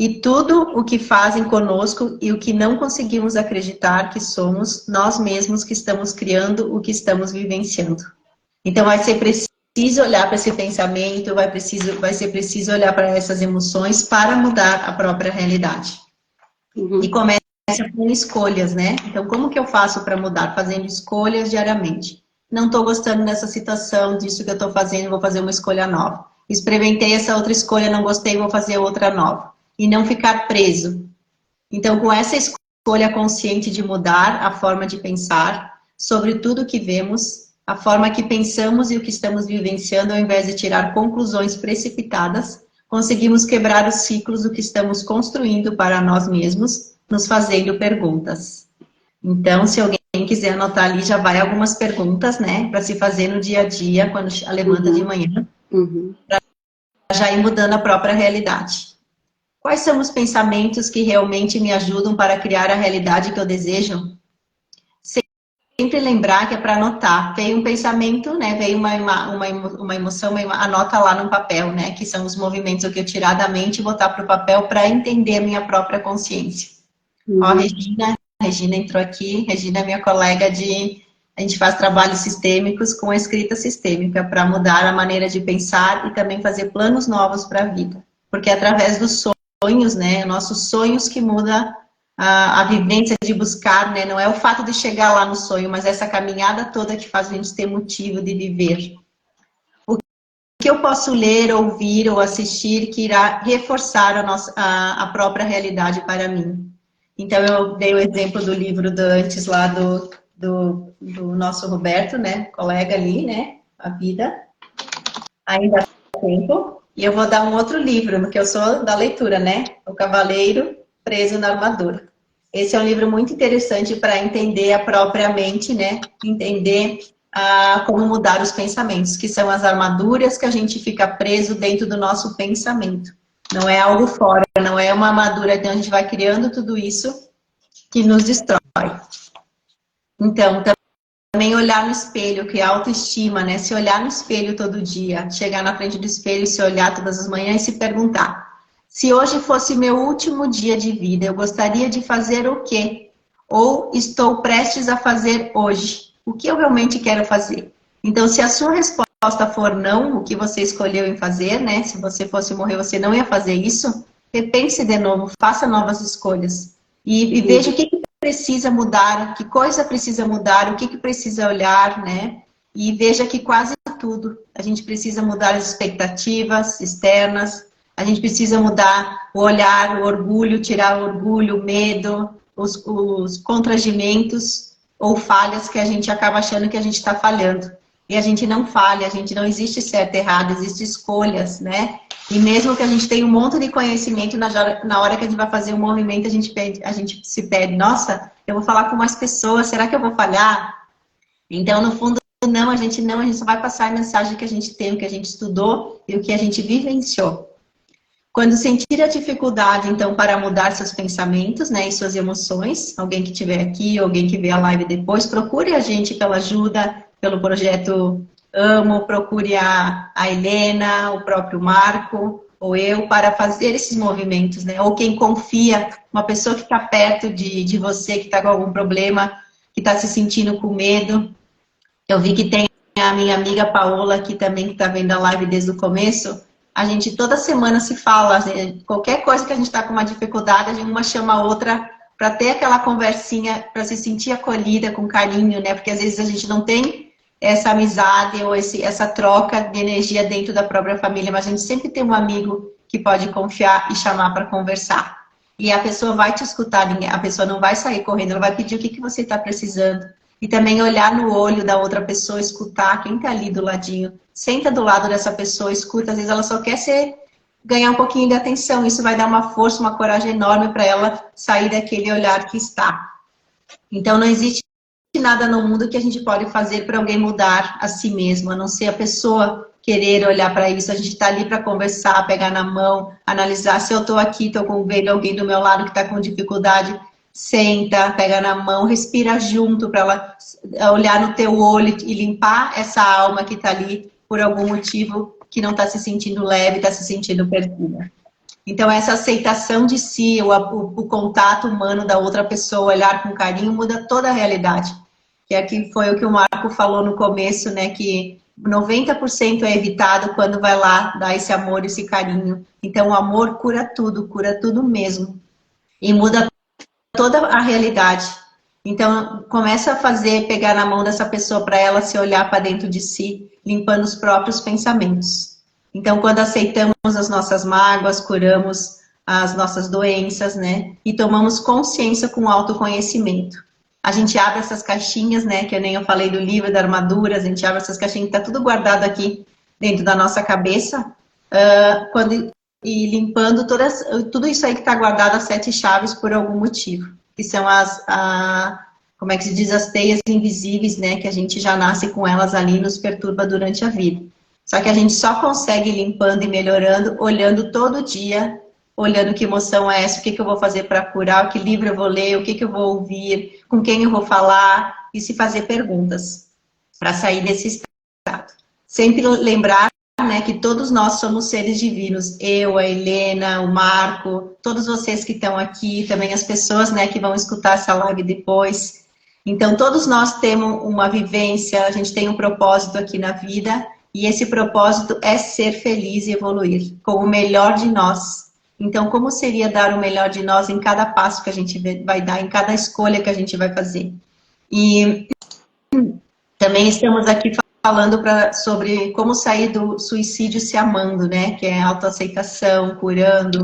e tudo o que fazem conosco e o que não conseguimos acreditar que somos nós mesmos que estamos criando o que estamos vivenciando. Então, vai ser preciso olhar para esse pensamento, vai ser preciso olhar para essas emoções para mudar a própria realidade. E começa com escolhas, né? Então, como que eu faço para mudar? Fazendo escolhas diariamente. Não estou gostando dessa situação, disso que eu estou fazendo, vou fazer uma escolha nova. Experimentei essa outra escolha, não gostei, vou fazer outra nova. E não ficar preso. Então, com essa escolha consciente de mudar a forma de pensar sobre tudo que vemos, a forma que pensamos e o que estamos vivenciando, ao invés de tirar conclusões precipitadas, conseguimos quebrar os ciclos do que estamos construindo para nós mesmos, nos fazendo perguntas. Então, se alguém quiser anotar ali, já vai algumas perguntas, né, para se fazer no dia a dia, quando levanta de manhã, para já ir mudando a própria realidade. Quais são os pensamentos que realmente me ajudam para criar a realidade que eu desejo? Sempre lembrar que é para anotar. Veio um pensamento, né? Veio uma emoção, anota lá no papel, né? Que são os movimentos que eu tirar da mente e botar para o papel para entender a minha própria consciência. Ó, Regina entrou aqui. Regina é minha colega a gente faz trabalhos sistêmicos com a escrita sistêmica para mudar a maneira de pensar e também fazer planos novos para a vida. Porque através dos sonhos, né? Nossos sonhos que mudam a vivência de buscar, né? Não é o fato de chegar lá no sonho, mas essa caminhada toda que faz a gente ter motivo de viver. O que eu posso ler, ouvir ou assistir que irá reforçar a própria realidade para mim? Então, eu dei o exemplo do livro antes lá do nosso Roberto, né? Colega ali, né? A vida. Ainda há tempo. E eu vou dar um outro livro, porque eu sou da leitura, né? O Cavaleiro Preso na Armadura. Esse é um livro muito interessante para entender a própria mente, né? Entender como mudar os pensamentos, que são as armaduras que a gente fica preso dentro do nosso pensamento. Não é algo fora, não é uma armadura, então a gente vai criando tudo isso que nos destrói. Então, também olhar no espelho, que é autoestima, né? Se olhar no espelho todo dia, chegar na frente do espelho, se olhar todas as manhãs e se perguntar: se hoje fosse meu último dia de vida, eu gostaria de fazer o quê? ou estou prestes a fazer hoje? O que eu realmente quero fazer? Então, se a sua resposta for não, o que você escolheu em fazer, né? Se você fosse morrer, você não ia fazer isso, repense de novo, faça novas escolhas. E veja o que precisa mudar, que coisa precisa mudar, o que precisa olhar, né? E veja que quase tudo. A gente precisa mudar as expectativas externas, a gente precisa mudar o olhar, o orgulho, tirar o orgulho, o medo, os constrangimentos ou falhas que a gente acaba achando que a gente está falhando. E a gente não falha, a gente não existe certo e errado, existem escolhas, né? E mesmo que a gente tenha um monte de conhecimento, na hora que a gente vai fazer um movimento, a gente se pede, nossa, eu vou falar com mais pessoas, será que eu vou falhar? Então, no fundo, a gente só vai passar a mensagem que a gente tem, o que a gente estudou e o que a gente vivenciou. Quando sentir a dificuldade, então, para mudar seus pensamentos, né, e suas emoções, alguém que estiver aqui, alguém que vê a live depois, procure a gente pela ajuda, pelo projeto Amo, procure a Helena, o próprio Marco, ou eu, para fazer esses movimentos, né? Ou quem confia, uma pessoa que está perto de você, que está com algum problema, que está se sentindo com medo. Eu vi que tem a minha amiga Paola aqui também, que está vendo a live desde o começo. A gente toda semana se fala, né? Qualquer coisa que a gente está com uma dificuldade, a gente uma chama a outra para ter aquela conversinha, para se sentir acolhida com carinho, né? Porque às vezes a gente não tem essa amizade ou essa troca de energia dentro da própria família, mas a gente sempre tem um amigo que pode confiar e chamar para conversar. E a pessoa vai te escutar, a pessoa não vai sair correndo, ela vai pedir o que você está precisando. E também olhar no olho da outra pessoa, escutar quem está ali do ladinho. Senta do lado dessa pessoa, escuta, às vezes ela só quer ganhar um pouquinho de atenção. Isso vai dar uma força, uma coragem enorme para ela sair daquele olhar que está. Então não existe nada no mundo que a gente pode fazer para alguém mudar a si mesmo, a não ser a pessoa querer olhar para isso. A gente está ali para conversar, pegar na mão, analisar. Se eu estou aqui, estou vendo alguém do meu lado que está com dificuldade, senta, pega na mão, respira junto para ela olhar no teu olho e limpar essa alma que está ali por algum motivo que não está se sentindo leve, está se sentindo perdida. Então, essa aceitação de si, o contato humano da outra pessoa, olhar com carinho, muda toda a realidade. Que aqui foi o que o Marco falou no começo, né? Que 90% é evitado quando vai lá dar esse amor, esse carinho. Então, o amor cura tudo mesmo. E muda toda a realidade. Então, começa a pegar na mão dessa pessoa para ela se olhar para dentro de si, limpando os próprios pensamentos. Então, quando aceitamos as nossas mágoas, curamos as nossas doenças, né? E tomamos consciência com autoconhecimento. A gente abre essas caixinhas, né? Que eu falei do livro da armadura, a gente abre essas caixinhas, tá tudo guardado aqui dentro da nossa cabeça. E limpando tudo isso aí que está guardado, as 7 chaves, por algum motivo. Que são como é que se diz, as teias invisíveis, né? Que a gente já nasce com elas ali e nos perturba durante a vida. Só que a gente só consegue limpando e melhorando, olhando todo dia, olhando que emoção é essa, o que eu vou fazer para curar, que livro eu vou ler, o que eu vou ouvir, com quem eu vou falar, e se fazer perguntas para sair desse estado. Sempre lembrar, né, que todos nós somos seres divinos, eu, a Helena, o Marco, todos vocês que estão aqui, também as pessoas, né, que vão escutar essa live depois. Então, todos nós temos uma vivência, a gente tem um propósito aqui na vida, e esse propósito é ser feliz e evoluir com o melhor de nós. Então, como seria dar o melhor de nós em cada passo que a gente vai dar, em cada escolha que a gente vai fazer? E também estamos aqui falando sobre como sair do suicídio se amando, né? Que é autoaceitação, curando,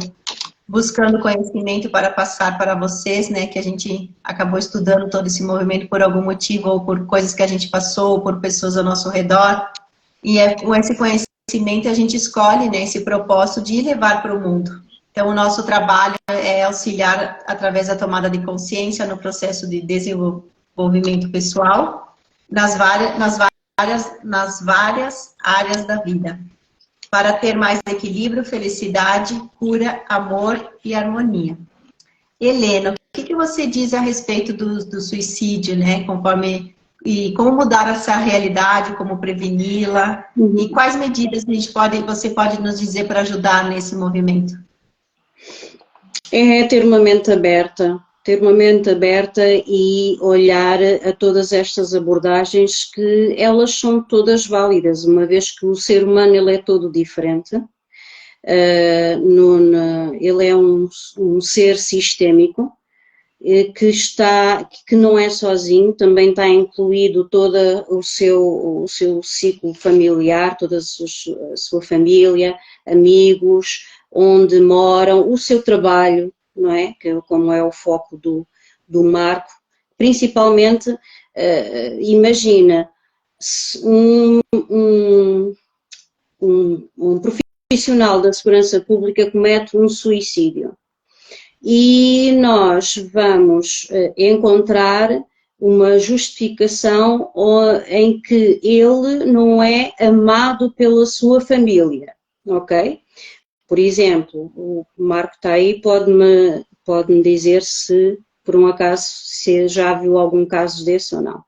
buscando conhecimento para passar para vocês, né? Que a gente acabou estudando todo esse movimento por algum motivo, ou por coisas que a gente passou, ou por pessoas ao nosso redor. E com esse conhecimento a gente escolhe, né, esse propósito de levar para o mundo. Então, o nosso trabalho é auxiliar através da tomada de consciência no processo de desenvolvimento pessoal nas várias áreas da vida, para ter mais equilíbrio, felicidade, cura, amor e harmonia. Helena, o que você diz a respeito do suicídio, né? E como mudar essa realidade, como preveni-la, e quais medidas você pode nos dizer para ajudar nesse movimento? É ter uma mente aberta, ter uma mente aberta e olhar a todas estas abordagens, que elas são todas válidas, uma vez que o ser humano ele é todo diferente. Ele é um ser sistémico, que não é sozinho, também está incluído todo o seu ciclo familiar, toda a sua família, amigos, onde moram, o seu trabalho, não é? Como é o foco do Marco. Principalmente, imagina, um profissional da segurança pública comete um suicídio. E nós vamos encontrar uma justificação em que ele não é amado pela sua família, ok? Por exemplo, o Marco está aí, pode-me dizer se, por um acaso, se já viu algum caso desse ou não.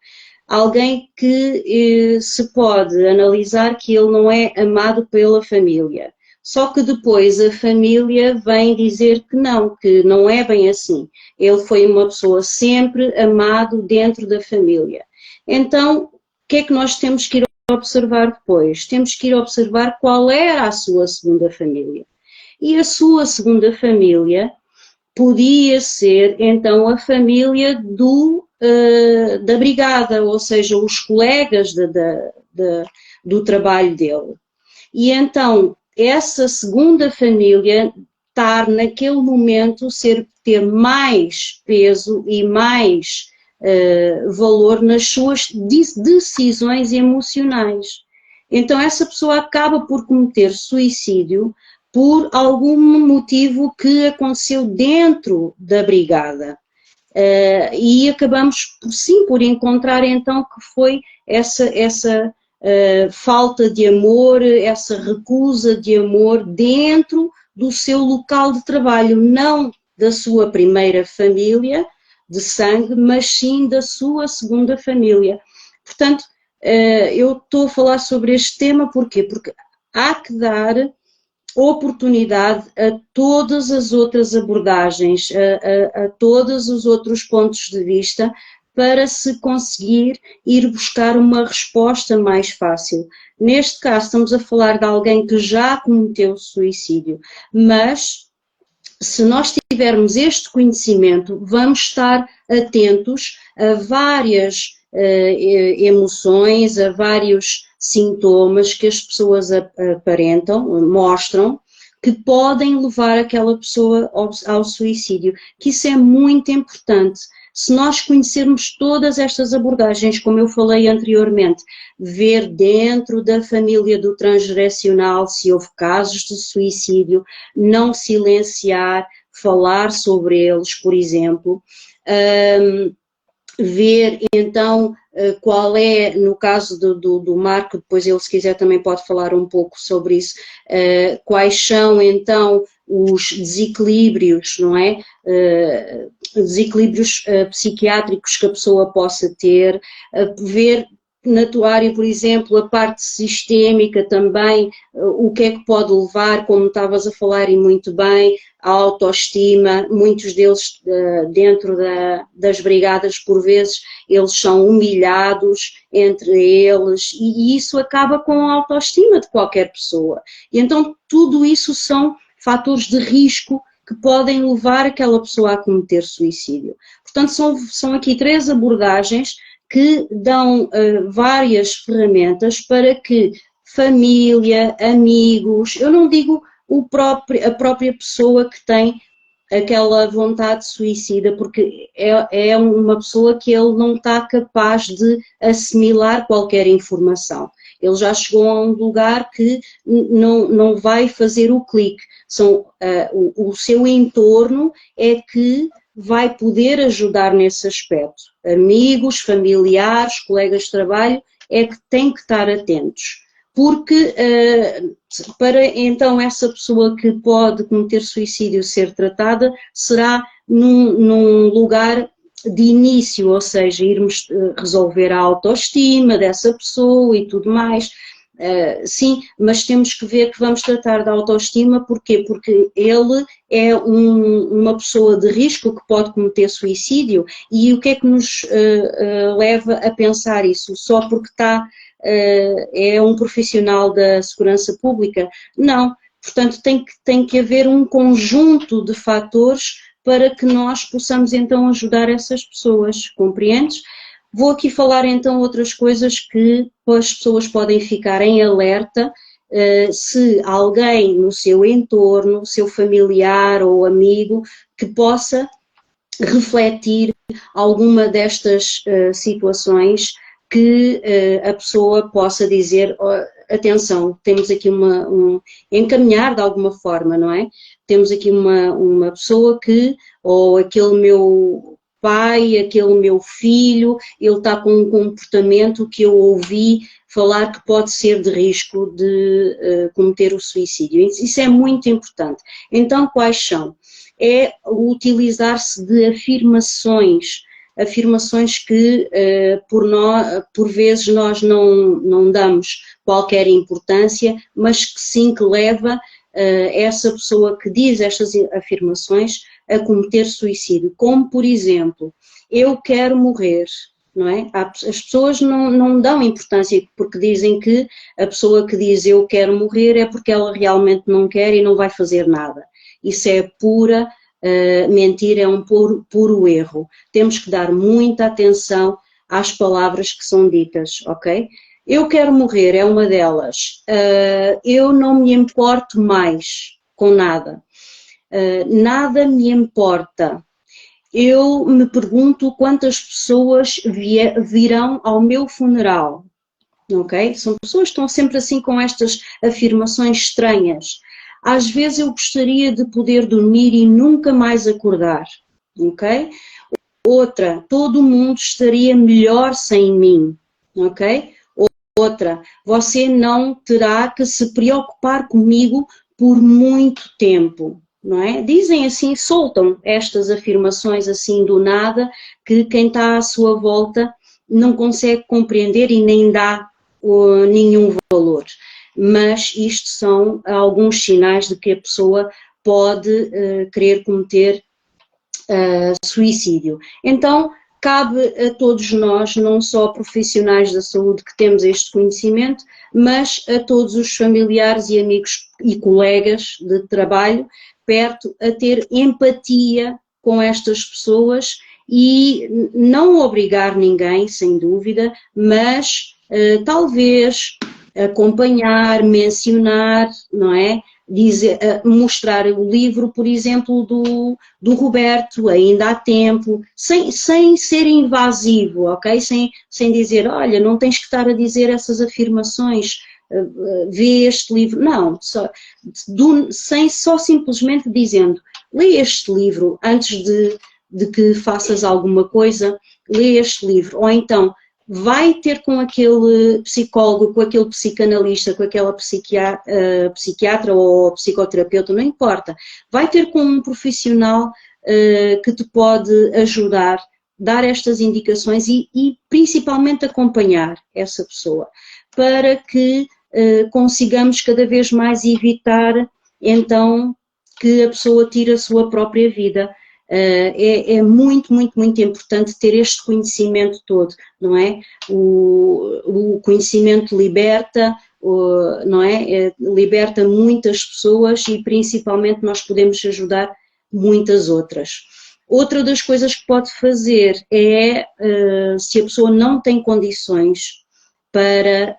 Alguém que se pode analisar que ele não é amado pela família. Só que depois a família vem dizer que não é bem assim. Ele foi uma pessoa sempre amado dentro da família. Então, o que é que nós temos que ir observar depois? Temos que ir observar qual era a sua segunda família. E a sua segunda família podia ser, então, a família da brigada, ou seja, os colegas do trabalho dele. E então, essa segunda família estar naquele momento ter mais peso e mais valor nas suas decisões emocionais. Então essa pessoa acaba por cometer suicídio por algum motivo que aconteceu dentro da brigada. E acabamos por encontrar então que foi essa falta de amor, essa recusa de amor dentro do seu local de trabalho, não da sua primeira família de sangue, mas sim da sua segunda família. Portanto, eu estou a falar sobre este tema porquê? Porque há que dar oportunidade a todas as outras abordagens, a todos os outros pontos de vista, para se conseguir ir buscar uma resposta mais fácil. Neste caso estamos a falar de alguém que já cometeu suicídio, mas se nós tivermos este conhecimento, vamos estar atentos a várias emoções, a vários sintomas que as pessoas aparentam, mostram, que podem levar aquela pessoa ao suicídio, que isso é muito importante. Se nós conhecermos todas estas abordagens, como eu falei anteriormente, ver dentro da família do transgeracional se houve casos de suicídio, não silenciar, falar sobre eles, por exemplo, ver então qual é, no caso do Marco, depois ele se quiser também pode falar um pouco sobre isso, quais são então os desequilíbrios, não é? Desequilíbrios psiquiátricos que a pessoa possa ter, ver na tua área, por exemplo, a parte sistémica também, o que é que pode levar, como estavas a falar e muito bem, a autoestima, muitos deles dentro das brigadas, por vezes, eles são humilhados entre eles e isso acaba com a autoestima de qualquer pessoa. E então tudo isso são fatores de risco que podem levar aquela pessoa a cometer suicídio. Portanto, são aqui 3 abordagens que dão várias ferramentas para que família, amigos, eu não digo a própria pessoa que tem aquela vontade suicida, porque é uma pessoa que ele não está capaz de assimilar qualquer informação. Ele já chegou a um lugar que não vai fazer o clique. O seu entorno é que vai poder ajudar nesse aspecto. Amigos, familiares, colegas de trabalho, é que têm que estar atentos. Porque para então essa pessoa que pode cometer suicídio ser tratada, será num lugar de início, ou seja, irmos resolver a autoestima dessa pessoa e tudo mais. Sim, mas temos que ver que vamos tratar da autoestima, porquê? Porque ele é uma pessoa de risco que pode cometer suicídio, e o que é que nos leva a pensar isso? Só porque é um profissional da segurança pública? Não, portanto tem que haver um conjunto de fatores para que nós possamos então ajudar essas pessoas, compreendes? Vou aqui falar então outras coisas que as pessoas podem ficar em alerta se alguém no seu entorno, seu familiar ou amigo, que possa refletir alguma destas situações, que a pessoa possa dizer, atenção, temos aqui encaminhar de alguma forma, não é? Temos aqui uma pessoa que, ou aquele meu pai, aquele meu filho, ele está com um comportamento que eu ouvi falar que pode ser de risco de cometer o suicídio. Isso é muito importante. Então, quais são? É utilizar-se de afirmações que por vezes nós não damos qualquer importância, mas que sim, que leva essa pessoa que diz estas afirmações a cometer suicídio, como por exemplo, eu quero morrer, não é? As pessoas não dão importância porque dizem que a pessoa que diz eu quero morrer é porque ela realmente não quer e não vai fazer nada. Isso é pura mentira, é um puro erro. Temos que dar muita atenção às palavras que são ditas, ok? Eu quero morrer é uma delas. Eu não me importo mais com nada. Nada me importa. Eu me pergunto quantas pessoas virão ao meu funeral, ok? São pessoas que estão sempre assim com estas afirmações estranhas. Às vezes eu gostaria de poder dormir e nunca mais acordar, ok? Outra, todo mundo estaria melhor sem mim, ok? Outra, você não terá que se preocupar comigo por muito tempo, não é? Dizem assim, soltam estas afirmações assim do nada, que quem está à sua volta não consegue compreender e nem dá nenhum valor. Mas isto são alguns sinais de que a pessoa pode querer cometer suicídio. Então, cabe a todos nós, não só profissionais da saúde que temos este conhecimento, mas a todos os familiares e amigos e colegas de trabalho perto, a ter empatia com estas pessoas e não obrigar ninguém, sem dúvida, mas talvez acompanhar, mencionar, não é? Mostrar o livro, por exemplo, do Roberto, ainda há tempo, sem ser invasivo, ok? Sem dizer, olha, não tens que estar a dizer essas afirmações, vê este livro. Não, só simplesmente dizendo, lê este livro antes de que faças alguma coisa, lê este livro. Ou então, vai ter com aquele psicólogo, com aquele psicanalista, com aquela psiquiatra ou psicoterapeuta, não importa. Vai ter com um profissional que te pode ajudar, dar estas indicações e principalmente acompanhar essa pessoa, para que consigamos cada vez mais evitar, então, que a pessoa tire a sua própria vida. É muito, muito, muito importante ter este conhecimento todo, não é? O conhecimento liberta, não é? Liberta muitas pessoas e principalmente nós podemos ajudar muitas outras. Outra das coisas que pode fazer é, se a pessoa não tem condições para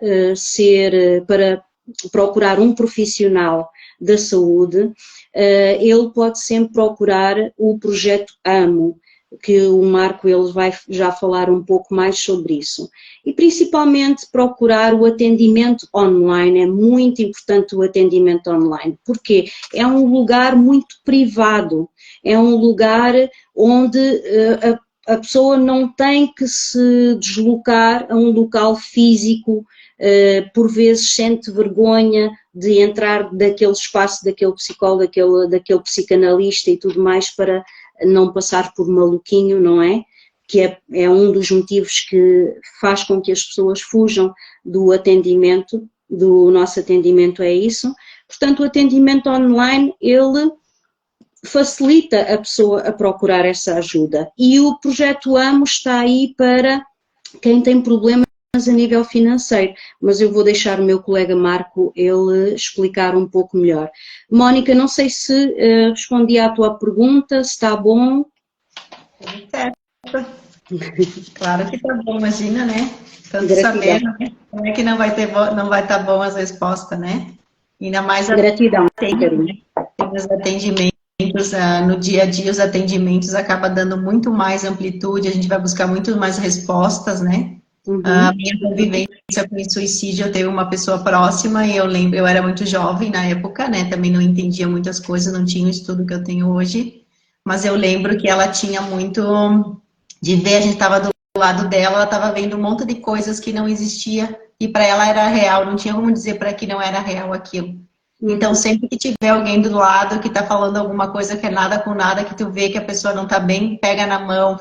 procurar um profissional da saúde, ele pode sempre procurar o projeto AMO, que o Marco ele vai já falar um pouco mais sobre isso. E principalmente procurar o atendimento online, é muito importante o atendimento online, porque é um lugar muito privado, é um lugar onde a pessoa não tem que se deslocar a um local físico, por vezes sente vergonha de entrar daquele espaço, daquele psicólogo, daquele psicanalista e tudo mais, para não passar por maluquinho, não é? Que é um dos motivos que faz com que as pessoas fujam do atendimento. do nosso atendimento é isso. Portanto, o atendimento online, ele facilita a pessoa a procurar essa ajuda. E o projeto AMO está aí para quem tem problemas a nível financeiro, mas eu vou deixar o meu colega Marco ele explicar um pouco melhor. Mónica, não sei se respondi à tua pergunta, se está bom. Certo. Claro que tá bom, imagina, né? Tanto Gratidão. saber, né? Como é que não vai ter não vai estar bom as respostas, né? Ainda mais Gratidão, tem Carinho. os atendimentos, no dia a dia os atendimentos acaba dando muito mais amplitude, a gente vai buscar muito mais respostas, né? A minha convivência com suicídio, eu teve uma pessoa próxima e eu lembro, eu era muito jovem na época, né? Também não entendia muitas coisas, não tinha o estudo que eu tenho hoje, mas eu lembro que ela tinha muito de ver, a gente estava do lado dela, ela estava vendo um monte de coisas que não existia e para ela era real, não tinha como dizer para que não era real aquilo. Então, sempre que tiver alguém do lado que está falando alguma coisa que é nada com nada, que tu vê que a pessoa não está bem, pega na mão,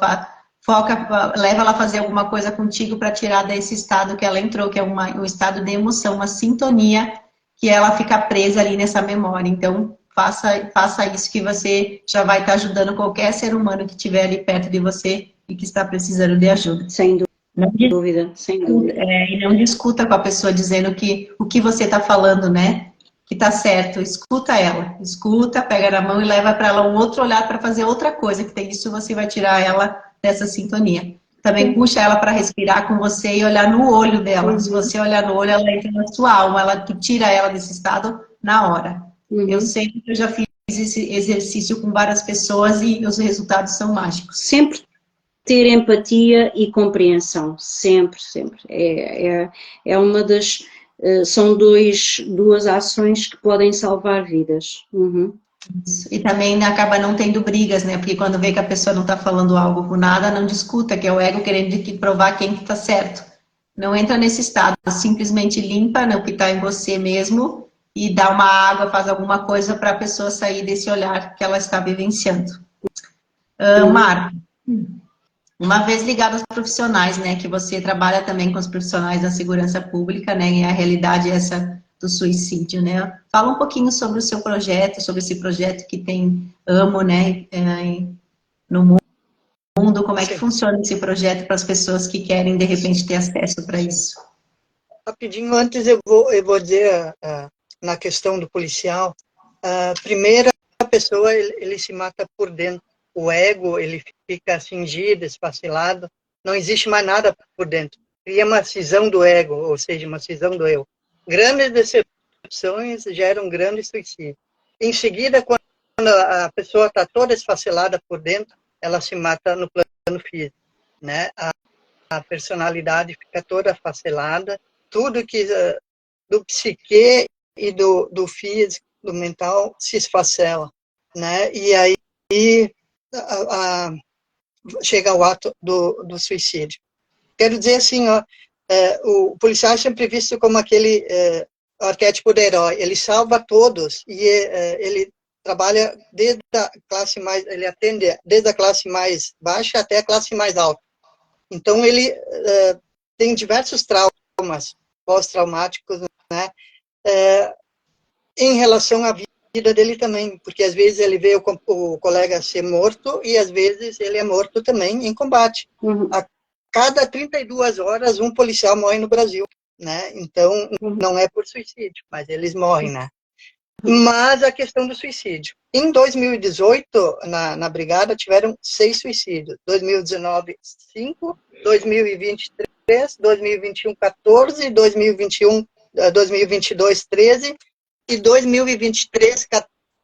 foca, leva ela a fazer alguma coisa contigo para tirar desse estado que ela entrou, que é um estado de emoção, uma sintonia, que ela fica presa ali nessa memória. Então, faça isso que você já vai estar ajudando qualquer ser humano que estiver ali perto de você e que está precisando de ajuda. Sem dúvida, sem dúvida. E não discuta com a pessoa dizendo que o que você está falando, né? Que tá certo, escuta ela, escuta, pega na mão e leva para ela um outro olhar para fazer outra coisa, que tem isso você vai tirar ela dessa sintonia. Também puxa ela para respirar com você e olhar no olho dela. Se você olhar no olho, ela entra na sua alma, tu tira ela desse estado na hora. Eu já fiz esse exercício com várias pessoas e os resultados são mágicos. Sempre ter empatia e compreensão, sempre, sempre. É uma das... são duas ações que podem salvar vidas. E também acaba não tendo brigas, né? Porque quando vê que a pessoa não está falando algo por nada, não discuta, que é o ego querendo provar quem que está certo. Não entra nesse estado, simplesmente limpa, né, o que está em você mesmo e dá uma água, faz alguma coisa para a pessoa sair desse olhar que ela está vivenciando. Marco, uma vez ligado aos profissionais, né, que você trabalha também com os profissionais da segurança pública, né, e a realidade é essa do suicídio, né? Fala um pouquinho sobre o seu projeto, sobre esse projeto que tem AMO, né, no mundo, como é que funciona esse projeto para as pessoas que querem, de repente, ter acesso para isso? Rapidinho, antes eu vou dizer, na questão do policial, primeiro a pessoa, ele se mata por dentro, o ego, ele fica cingido, esfacelado, não existe mais nada por dentro. Cria uma cisão do ego, ou seja, uma cisão do eu. Grandes decepções geram grande suicídio. Em seguida, quando a pessoa está toda esfacelada por dentro, ela se mata no plano físico, né? A personalidade fica toda esfacelada, tudo que do psique e do físico, do mental, se esfacela, né? E aí chega ao ato do suicídio. Quero dizer assim, ó, o policial é sempre visto como aquele arquétipo do herói. Ele salva todos e ele trabalha desde a classe mais, ele atende desde a classe mais baixa até a classe mais alta. Então ele tem diversos traumas pós-traumáticos, né? Em relação à vida dele também, porque às vezes ele vê o colega ser morto e às vezes ele é morto também em combate. A cada 32 horas um policial morre no Brasil, né? Então não é por suicídio, mas eles morrem, né? Mas a questão do suicídio. Em 2018, na Brigada, tiveram 6 suicídios. 2019, 5. 2023, 2021, 14. 2022, 13. E 2023,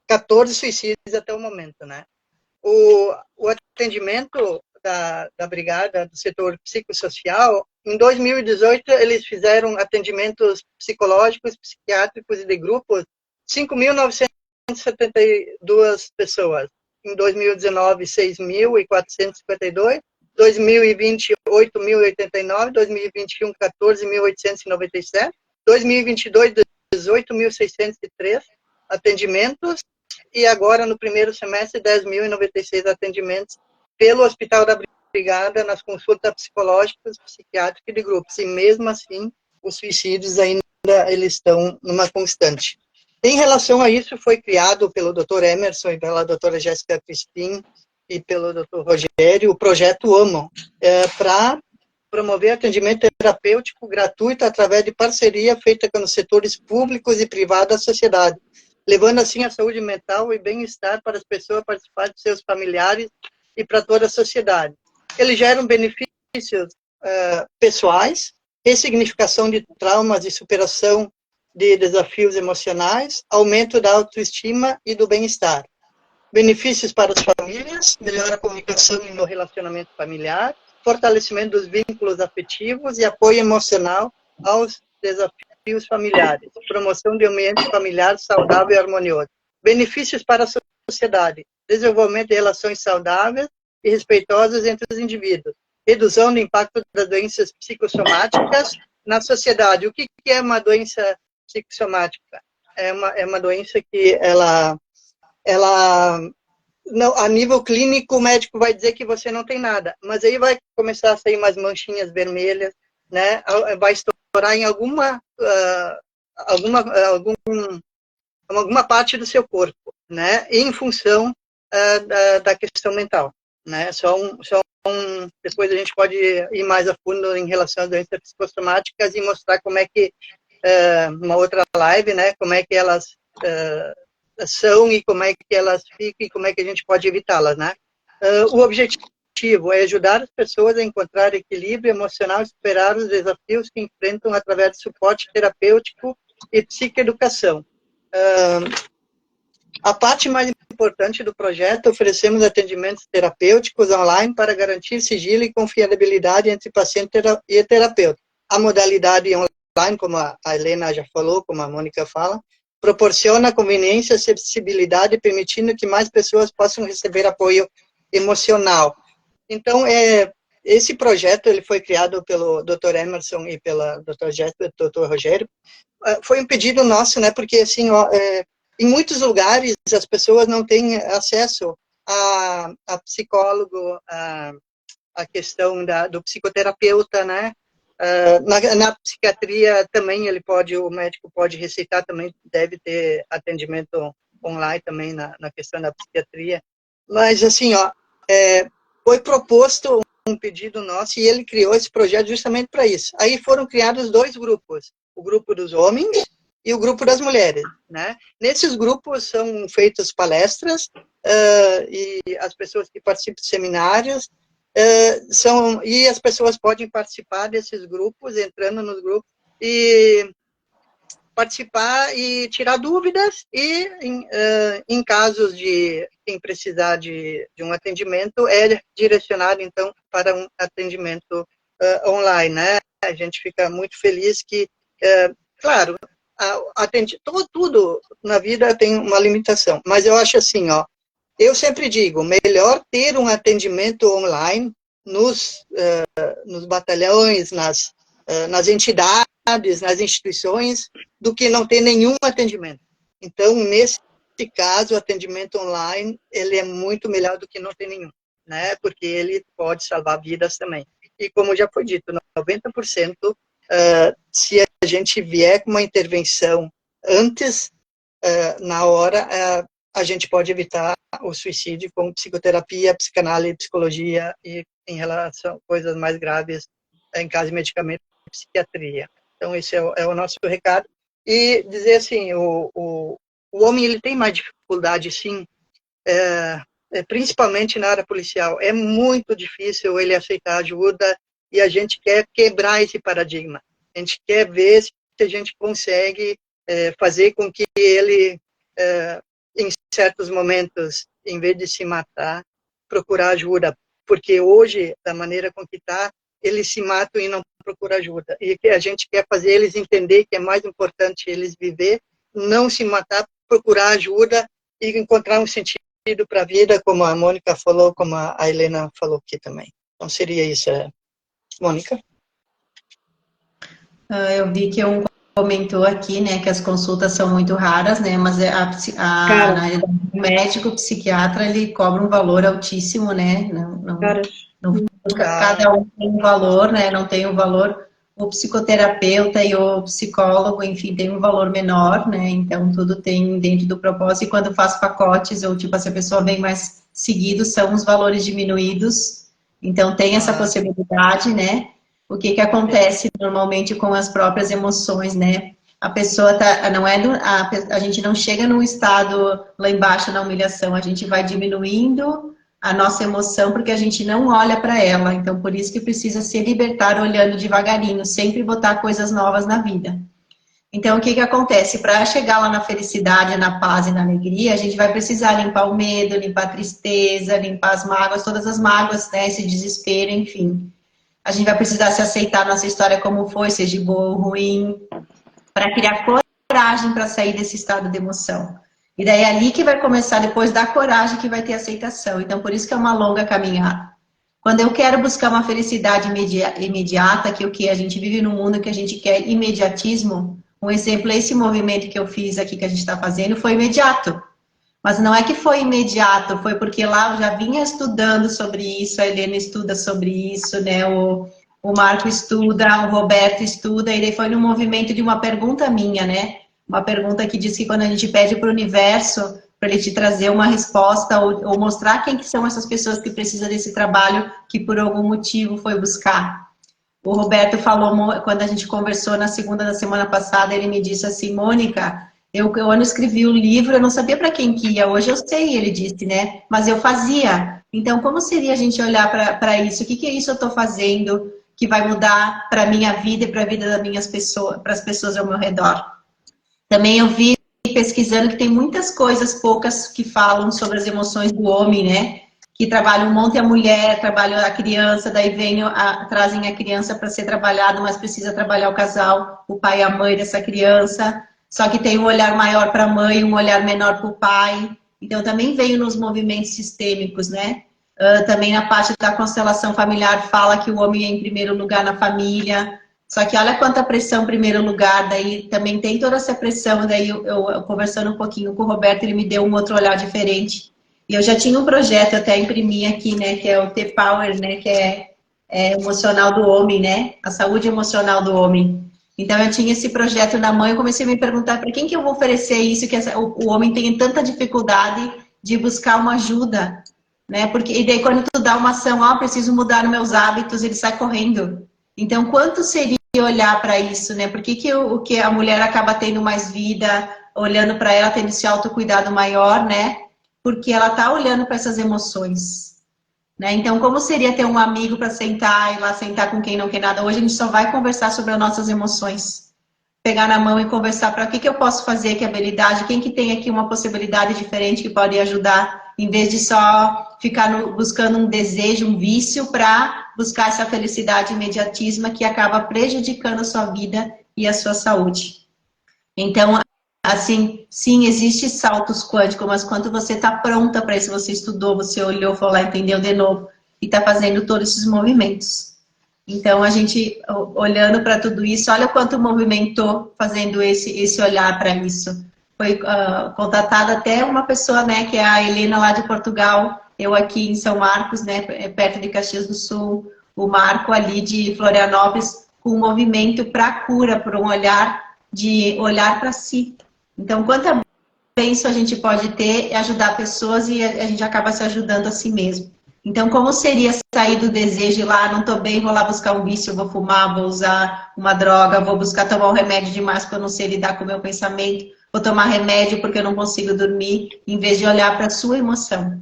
14 suicídios até o momento, né? O atendimento da Brigada, do setor psicossocial, em 2018, eles fizeram atendimentos psicológicos, psiquiátricos e de grupos 5.972 pessoas. Em 2019, 6.452. 2020, 8.089. 2021, 14.897. 2022, 18.603 atendimentos. E agora, no primeiro semestre, 10.096 atendimentos pelo Hospital da Brigada nas consultas psicológicas, psiquiátricas e de grupos. E mesmo assim, os suicídios ainda eles estão numa constante. Em relação a isso, foi criado pelo Dr. Emerson e pela doutora Jéssica Crispim e pelo Dr. Rogério o projeto AMO, para promover atendimento terapêutico gratuito através de parceria feita com os setores públicos e privados da sociedade, levando assim a saúde mental e bem-estar para as pessoas participarem de seus familiares e para toda a sociedade. Eles geram benefícios pessoais, ressignificação de traumas e superação de desafios emocionais, aumento da autoestima e do bem-estar. Benefícios para as famílias, melhora a comunicação no relacionamento familiar, fortalecimento dos vínculos afetivos e apoio emocional aos desafios familiares, promoção de ambiente familiar saudável e harmonioso. Benefícios para a sociedade, desenvolvimento de relações saudáveis e respeitosas entre os indivíduos, redução do impacto das doenças psicossomáticas na sociedade. O que é uma doença psicossomática? É uma doença que não, a nível clínico, o médico vai dizer que você não tem nada, mas aí vai começar a sair umas manchinhas vermelhas, né? Vai estourar em alguma parte do seu corpo, né? Em função da questão mental, né? Depois a gente pode ir mais a fundo em relação às doenças psicossomáticas e mostrar como é que, uma outra live, né? Como é que elas são e como é que elas ficam e como é que a gente pode evitá-las, né? O objetivo é ajudar as pessoas a encontrar equilíbrio emocional e superar os desafios que enfrentam através de suporte terapêutico e psicoeducação. A parte mais importante do projeto, oferecemos atendimentos terapêuticos online para garantir sigilo e confiabilidade entre paciente e terapeuta. A modalidade online, como a Helena já falou, como a Mônica fala, proporciona conveniência e acessibilidade, permitindo que mais pessoas possam receber apoio emocional. Então, esse projeto ele foi criado pelo Dr. Emerson e pela Dr. Jéssica e Dr. Rogério. Foi um pedido nosso, né? Porque, assim, em muitos lugares as pessoas não têm acesso a psicólogo, a questão do psicoterapeuta, né? Na psiquiatria também o médico pode receitar, também deve ter atendimento online também na questão da psiquiatria. Mas, assim, foi proposto um pedido nosso e ele criou esse projeto justamente para isso. Aí foram criados 2 grupos, o grupo dos homens e o grupo das mulheres, né? Nesses grupos são feitas palestras e as pessoas que participam de seminários e as pessoas podem participar desses grupos, entrando nos grupos e participar e tirar dúvidas e em casos de quem precisar de um atendimento é direcionado então para um atendimento online, né? A gente fica muito feliz que, claro, tudo na vida tem uma limitação, mas eu acho assim, eu sempre digo, melhor ter um atendimento online nos batalhões, nas entidades, nas instituições, do que não ter nenhum atendimento. Então, nesse caso, o atendimento online, ele é muito melhor do que não ter nenhum, né? Porque ele pode salvar vidas também. E como já foi dito, 90%, se a gente vier com uma intervenção antes, na hora, a gente pode evitar o suicídio com psicoterapia, psicanálise, psicologia e em relação a coisas mais graves, em caso de medicamento, psiquiatria. Então, esse é o nosso recado. E dizer assim, o homem ele tem mais dificuldade, sim, principalmente na área policial. É muito difícil ele aceitar ajuda e a gente quer quebrar esse paradigma. A gente quer ver se a gente consegue fazer com que ele, em certos momentos, em vez de se matar, procurar ajuda. Porque hoje, da maneira com que está, eles se matam e não procuram ajuda. E que a gente quer fazer eles entender que é mais importante eles viver, não se matar, procurar ajuda e encontrar um sentido para a vida, como a Mônica falou, como a Helena falou aqui também. Então, seria isso, Mônica. Eu vi que um comentou aqui, né, que as consultas são muito raras, né, mas na realidade, o médico, o psiquiatra, ele cobra um valor altíssimo, né, cada um tem um valor, né, não tem um valor o psicoterapeuta e o psicólogo, enfim, tem um valor menor, né? Então, tudo tem dentro do propósito. E quando faz pacotes, ou tipo, se a pessoa vem mais seguido, são os valores diminuídos. Então, tem essa possibilidade, né? O que que acontece normalmente com as próprias emoções, né? A pessoa tá, não é a gente não chega num estado lá embaixo na humilhação, a gente vai diminuindo a nossa emoção porque a gente não olha para ela. Então, por isso que precisa se libertar olhando devagarinho, sempre botar coisas novas na vida. Então, o que que acontece? Para chegar lá na felicidade, na paz e na alegria, a gente vai precisar limpar o medo, limpar a tristeza, limpar as mágoas, todas as mágoas, né? Esse desespero, enfim. A gente vai precisar se aceitar nossa história como foi, seja boa ou ruim, para criar coragem para sair desse estado de emoção. E daí é ali que vai começar, depois da coragem, que vai ter aceitação. Então, por isso que é uma longa caminhada. Quando eu quero buscar uma felicidade imediata, que o que a gente vive num mundo que a gente quer imediatismo, um exemplo, esse movimento que eu fiz aqui, que a gente está fazendo, foi imediato. Mas não é que foi imediato, foi porque lá eu já vinha estudando sobre isso, a Helena estuda sobre isso, né? O Marco estuda, o Roberto estuda, e daí foi no movimento de uma pergunta minha, né? Uma pergunta que diz que quando a gente pede para o universo, para ele te trazer uma resposta, ou mostrar quem que são essas pessoas que precisam desse trabalho, que por algum motivo foi buscar. O Roberto falou, quando a gente conversou na segunda da semana passada, ele me disse assim, Mônica, eu quando escrevi o livro, eu não sabia para quem que ia, hoje eu sei, ele disse, né? Mas eu fazia. Então, como seria a gente olhar para isso? O que é isso eu estou fazendo que vai mudar para a minha vida e para a vida das minhas pessoas, para as pessoas ao meu redor? Também eu vi pesquisando que tem muitas coisas, poucas que falam sobre as emoções do homem, né? Que trabalham um monte a mulher, trabalham a criança, daí trazem a criança para ser trabalhado, mas precisa trabalhar o casal, o pai e a mãe dessa criança. Só que tem um olhar maior para a mãe, um olhar menor para o pai. Então também veio nos movimentos sistêmicos, né? Também na parte da constelação familiar fala que o homem é em primeiro lugar na família. Só que olha quanta pressão em primeiro lugar, daí também tem toda essa pressão, daí eu conversando um pouquinho com o Roberto, ele me deu um outro olhar diferente. E eu já tinha um projeto, até imprimi aqui, né, que é o T-Power, né, que é emocional do homem, né, a saúde emocional do homem. Então eu tinha esse projeto na mão e comecei a me perguntar para quem que eu vou oferecer isso, que o homem tem tanta dificuldade de buscar uma ajuda, né, porque, e daí quando tu dá uma ação, preciso mudar os meus hábitos, ele sai correndo. Então, quanto seria olhar para isso, né? Por que o que a mulher acaba tendo mais vida, olhando para ela, tendo esse autocuidado maior, né? Porque ela tá olhando para essas emoções, né? Então, como seria ter um amigo para sentar e lá sentar com quem não quer nada? Hoje a gente só vai conversar sobre as nossas emoções. Pegar na mão e conversar para o que eu posso fazer, que habilidade, quem que tem aqui uma possibilidade diferente que pode ajudar, em vez de só ficar buscando um desejo, um vício, para buscar essa felicidade imediatismo que acaba prejudicando a sua vida e a sua saúde. Então, assim, sim, existe saltos quânticos, mas quando você está pronta para isso, você estudou, você olhou, falou lá, entendeu de novo, e está fazendo todos esses movimentos. Então, a gente, olhando para tudo isso, olha quanto movimentou fazendo esse olhar para isso. Foi contatada até uma pessoa, né, que é a Helena lá de Portugal, eu aqui em São Marcos, né, perto de Caxias do Sul, o Marco ali de Florianópolis, com um movimento para a cura, por um olhar de olhar para si. Então, quanta bênção a gente pode ter e ajudar pessoas e a gente acaba se ajudando a si mesmo. Então, como seria sair do desejo lá, não estou bem, vou lá buscar um vício, vou fumar, vou usar uma droga, vou buscar tomar um remédio demais porque eu não sei lidar com o meu pensamento, vou tomar remédio porque eu não consigo dormir, em vez de olhar para a sua emoção.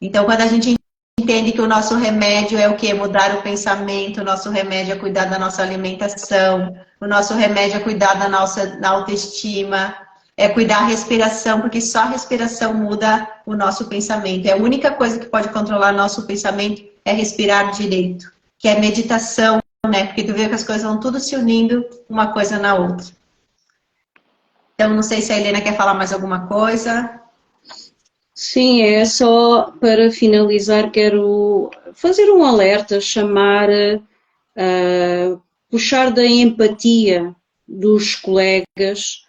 Então, quando a gente entende que o nosso remédio é o quê? Mudar o pensamento, o nosso remédio é cuidar da nossa alimentação, o nosso remédio é cuidar da nossa autoestima, é cuidar da respiração, porque só a respiração muda o nosso pensamento. É a única coisa que pode controlar nosso pensamento é respirar direito, que é meditação, né? Porque tu vê que as coisas vão tudo se unindo uma coisa na outra. Então, não sei se a Helena quer falar mais alguma coisa. Sim, é só para finalizar, quero fazer um alerta, chamar, puxar da empatia dos colegas,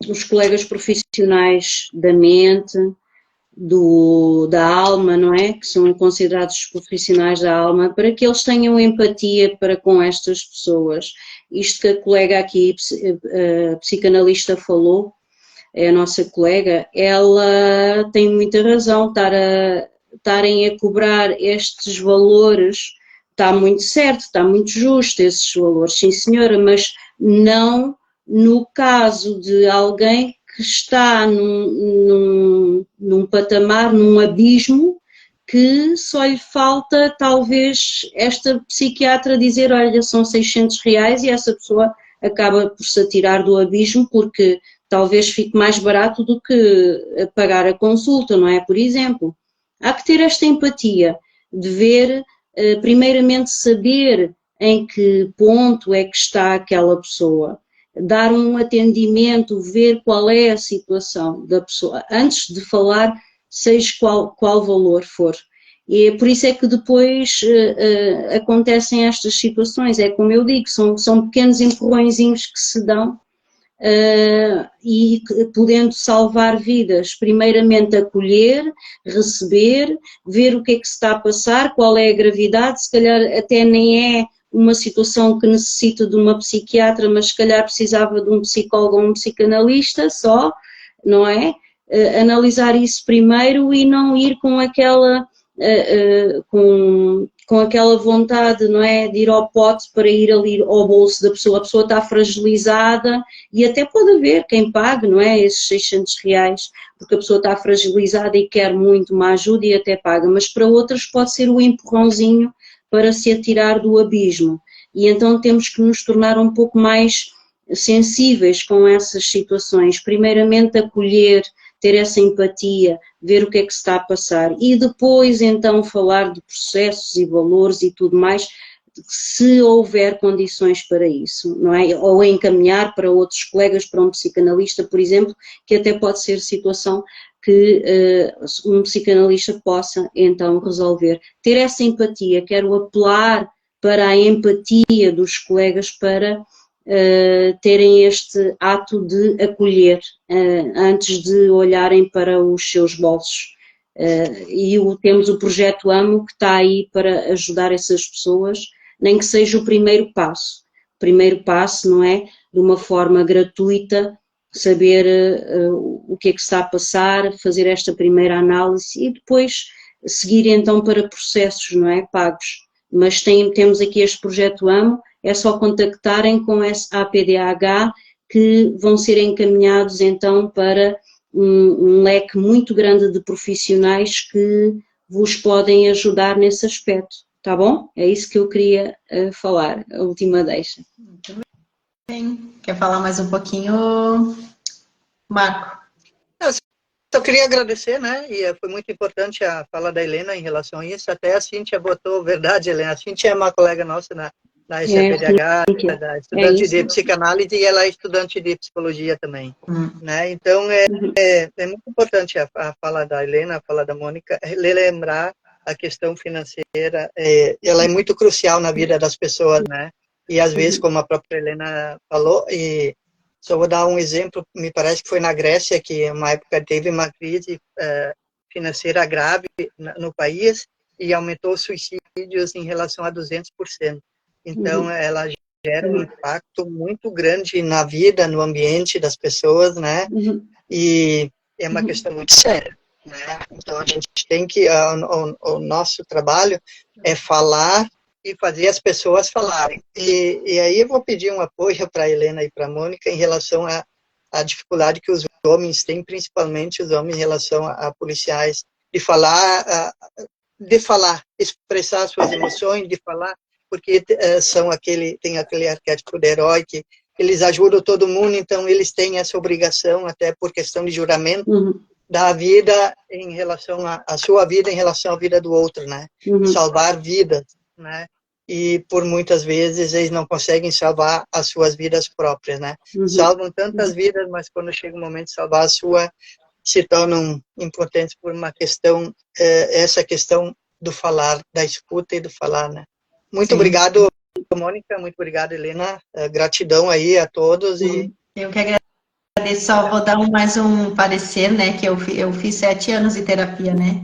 os colegas profissionais da mente, da alma, não é? Que são considerados os profissionais da alma, para que eles tenham empatia para com estas pessoas. Isto que a colega aqui, a psicanalista, falou, é a nossa colega, ela tem muita razão, estarem a cobrar estes valores, está muito certo, está muito justo esses valores, sim senhora, mas não no caso de alguém que está num patamar, num abismo, que só lhe falta talvez esta psiquiatra dizer, olha, são R$600 e essa pessoa acaba por se atirar do abismo porque talvez fique mais barato do que pagar a consulta, não é? Por exemplo, há que ter esta empatia de ver, primeiramente saber em que ponto é que está aquela pessoa, dar um atendimento, ver qual é a situação da pessoa, antes de falar, seja qual valor for. E por isso é que depois acontecem estas situações, é como eu digo, são pequenos empurrõezinhos que se dão e podendo salvar vidas, primeiramente acolher, receber, ver o que é que se está a passar, qual é a gravidade, se calhar até nem é uma situação que necessita de uma psiquiatra, mas se calhar precisava de um psicólogo ou um psicanalista só, não é? Analisar isso primeiro e não ir com aquela com aquela vontade, não é, de ir ao pote para ir ali ao bolso da pessoa. A pessoa está fragilizada e até pode haver quem pague, não é, esses R$600, porque a pessoa está fragilizada e quer muito uma ajuda e até paga, mas para outras pode ser o empurrãozinho para se atirar do abismo. E então temos que nos tornar um pouco mais sensíveis com essas situações. Primeiramente acolher, ter essa empatia, ver o que é que se está a passar e depois então falar de processos e valores e tudo mais, se houver condições para isso, não é? Ou encaminhar para outros colegas, para um psicanalista, por exemplo, que até pode ser situação que um psicanalista possa então resolver. Ter essa empatia, quero apelar para a empatia dos colegas para terem este ato de acolher antes de olharem para os seus bolsos. E temos o projeto AMO que está aí para ajudar essas pessoas, nem que seja o primeiro passo. O primeiro passo, não é? De uma forma gratuita, saber o que é que está a passar, fazer esta primeira análise e depois seguir então para processos, não é? Pagos. Mas temos aqui este projeto AMO, é só contactarem com esse APDAH que vão ser encaminhados então para um leque muito grande de profissionais que vos podem ajudar nesse aspecto, tá bom? É isso que eu queria falar, a última deixa. Muito bem. Quer falar mais um pouquinho, Marco? Eu queria agradecer, né, e foi muito importante a fala da Helena em relação a isso, até a Cíntia botou verdade, Helena, a Cíntia é uma colega nossa na SFDH, estudante de psicanálise, e ela é estudante de psicologia também, né, então é muito importante a fala da Helena, a fala da Mônica, lembrar a questão financeira, ela é muito crucial na vida das pessoas, né, e às vezes, como a própria Helena falou, e só vou dar um exemplo, me parece que foi na Grécia, que uma época teve uma crise financeira grave no país e aumentou os suicídios em relação a 200%. Então, ela gera um impacto muito grande na vida, no ambiente das pessoas, né? E é uma questão muito séria, né? Então, a gente tem que, o nosso trabalho é falar e fazer as pessoas falarem. E aí eu vou pedir um apoio para a Helena e para a Mônica em relação à dificuldade que os homens têm, principalmente os homens em relação a policiais, de falar, expressar suas emoções, de falar, porque tem aquele arquétipo do herói que eles ajudam todo mundo, então eles têm essa obrigação, até por questão de juramento, da vida em relação à sua vida em relação à vida do outro, né? Salvar vidas, né? E por muitas vezes eles não conseguem salvar as suas vidas próprias, né? Salvam tantas vidas, mas quando chega o momento de salvar a sua, se tornam impotentes por uma questão, essa questão do falar, da escuta e do falar, né? Muito obrigado, Mônica, muito obrigado, Helena. Gratidão aí a todos. E eu que só vou dar mais um parecer, né, que eu fiz 7 anos de terapia, né,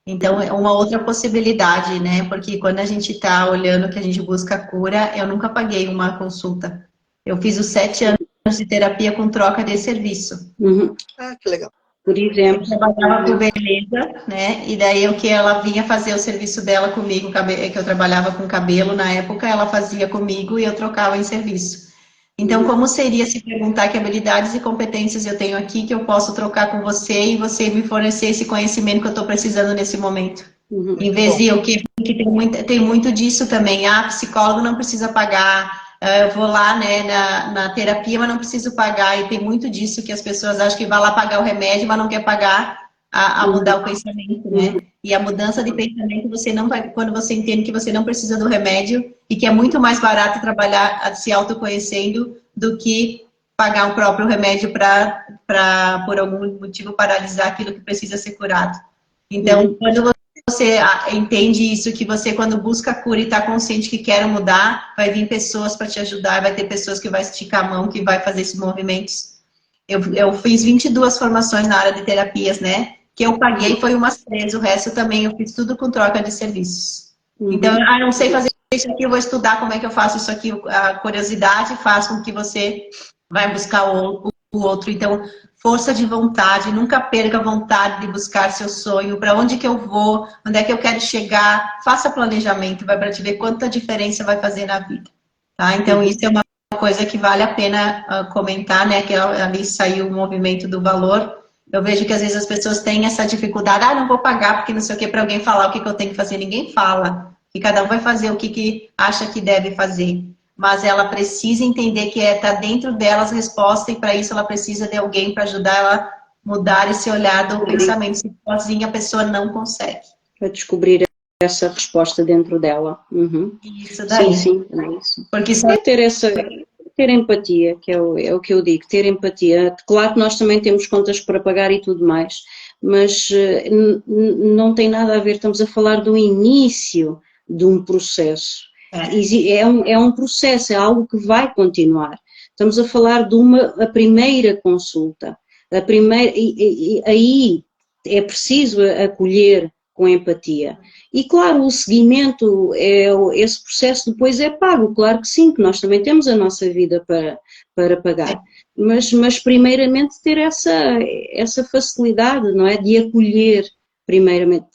então é uma outra possibilidade, né, porque quando a gente está olhando que a gente busca cura, eu nunca paguei uma consulta, eu fiz os 7 anos de terapia com troca de serviço. Uhum. Ah, que legal. Por exemplo. Eu trabalhava com beleza, né, e daí o que ela vinha fazer o serviço dela comigo, que eu trabalhava com cabelo na época, ela fazia comigo e eu trocava em serviço. Então, como seria se perguntar que habilidades e competências eu tenho aqui que eu posso trocar com você e você me fornecer esse conhecimento que eu estou precisando nesse momento? Uhum. Em vez de o que tem muito disso também. Ah, psicólogo não precisa pagar, eu vou lá, né, na terapia, mas não preciso pagar. E tem muito disso que as pessoas acham que vai lá pagar o remédio, mas não quer pagar a mudar o pensamento, né? E a mudança de pensamento você não vai, quando você entende que você não precisa do remédio e que é muito mais barato trabalhar se autoconhecendo do que pagar o próprio remédio para por algum motivo paralisar aquilo que precisa ser curado. Então, quando você entende isso, que você quando busca a cura e está consciente que quer mudar, vai vir pessoas para te ajudar, vai ter pessoas que vai esticar a mão, que vai fazer esses movimentos. Eu fiz 22 formações na área de terapias, né? Que eu paguei foi umas 3, o resto também eu fiz tudo com troca de serviços. Então, não sei fazer isso aqui, eu vou estudar como é que eu faço isso aqui, a curiosidade faz com que você vai buscar o outro. Então, força de vontade, nunca perca a vontade de buscar seu sonho, para onde que eu vou, onde é que eu quero chegar, faça planejamento, vai para te ver quanta diferença vai fazer na vida. Tá? Então, isso é uma coisa que vale a pena comentar, né? Que ali saiu o movimento do valor. Eu vejo que às vezes as pessoas têm essa dificuldade, não vou pagar porque não sei o que, para alguém falar o que eu tenho que fazer. Ninguém fala. E cada um vai fazer o que acha que deve fazer. Mas ela precisa entender que está dentro dela as respostas e para isso ela precisa de alguém para ajudar ela a mudar esse olhar do pensamento. Se sozinha a pessoa não consegue. Para descobrir essa resposta dentro dela. Uhum. Isso daí. Sim, é isso. Porque é ter empatia, que é o que eu digo, ter empatia. Claro que nós também temos contas para pagar e tudo mais, mas não tem nada a ver, estamos a falar do início de um processo. É um processo, é algo que vai continuar. Estamos a falar de a primeira consulta. Aí é preciso acolher com empatia. E claro, o seguimento, esse processo depois é pago, claro que sim, que nós também temos a nossa vida para pagar. Mas primeiramente ter essa facilidade, não é? De acolher primeiramente.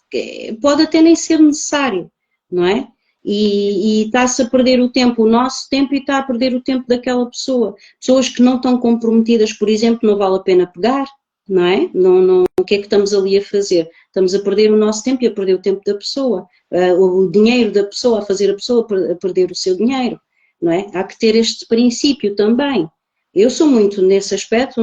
Pode até nem ser necessário, não é? E está-se a perder o tempo, o nosso tempo, e está a perder o tempo daquela pessoa. Pessoas que não estão comprometidas, por exemplo, não vale a pena pegar, não é? O que é que estamos ali a fazer? Estamos a perder o nosso tempo e a perder o tempo da pessoa, o dinheiro da pessoa, a fazer a pessoa a perder o seu dinheiro, não é? Há que ter este princípio também. Eu sou muito nesse aspecto,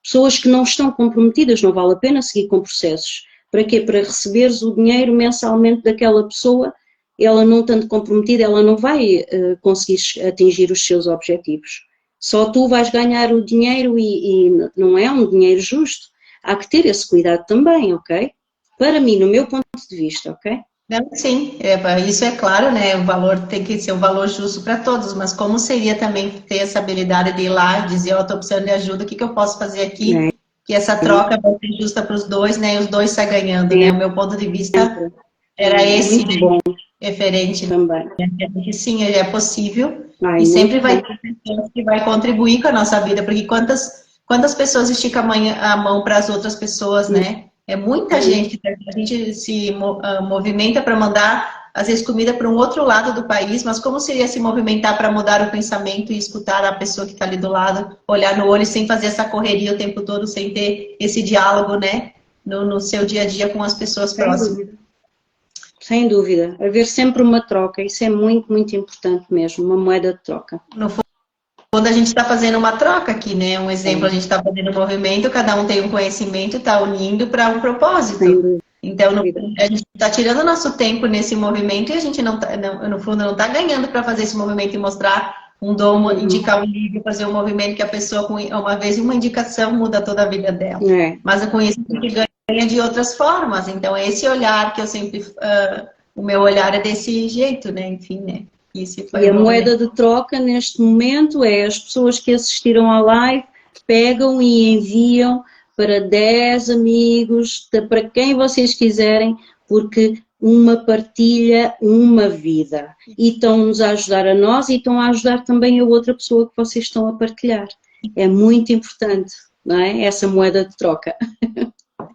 pessoas que não estão comprometidas, não vale a pena seguir com processos. Para quê? Para receberes o dinheiro mensalmente daquela pessoa, ela não estando comprometida, ela não vai conseguir atingir os seus objetivos. Só tu vais ganhar o dinheiro e não é um dinheiro justo. Há que ter esse cuidado também, ok? Para mim, no meu ponto de vista, ok? Não, sim, isso é claro, né? O valor tem que ser um valor justo para todos, mas como seria também ter essa habilidade de ir lá e dizer, estou precisando de ajuda, o que eu posso fazer aqui? Que essa troca vai ser justa para os dois, né? E os dois saem ganhando, né? O meu ponto de vista era esse, muito bom. Referente também. Que sim, é possível e sempre vai ter pessoas que vai contribuir com a nossa vida, porque quantas pessoas esticam a mão para as outras pessoas, né? É muita gente, a gente se movimenta para mandar, às vezes, comida para um outro lado do país, mas como seria se movimentar para mudar o pensamento e escutar a pessoa que está ali do lado, olhar no olho sem fazer essa correria o tempo todo, sem ter esse diálogo, né? No seu dia a dia com as pessoas próximas. Sem dúvida, haver sempre uma troca, isso é muito, muito importante mesmo, uma moeda de troca. No fundo, a gente está fazendo uma troca aqui, né? Um exemplo, a gente está fazendo um movimento, cada um tem um conhecimento, está unindo para um propósito. Então, a gente está tirando nosso tempo nesse movimento e a gente não tá, no fundo, não está ganhando para fazer esse movimento e mostrar um dom, indicar um livro, fazer um movimento que a pessoa, uma vez uma indicação, muda toda a vida dela. Mas com isso, a gente ganha de outras formas. Então, é esse olhar que eu sempre... o meu olhar é desse jeito, né? Enfim, né? Isso foi e a moeda de troca, neste momento, é as pessoas que assistiram à live pegam e enviam para 10 amigos, para quem vocês quiserem, porque uma partilha, uma vida. E estão-nos a ajudar a nós e estão a ajudar também a outra pessoa que vocês estão a partilhar. É muito importante, não é? Essa moeda de troca.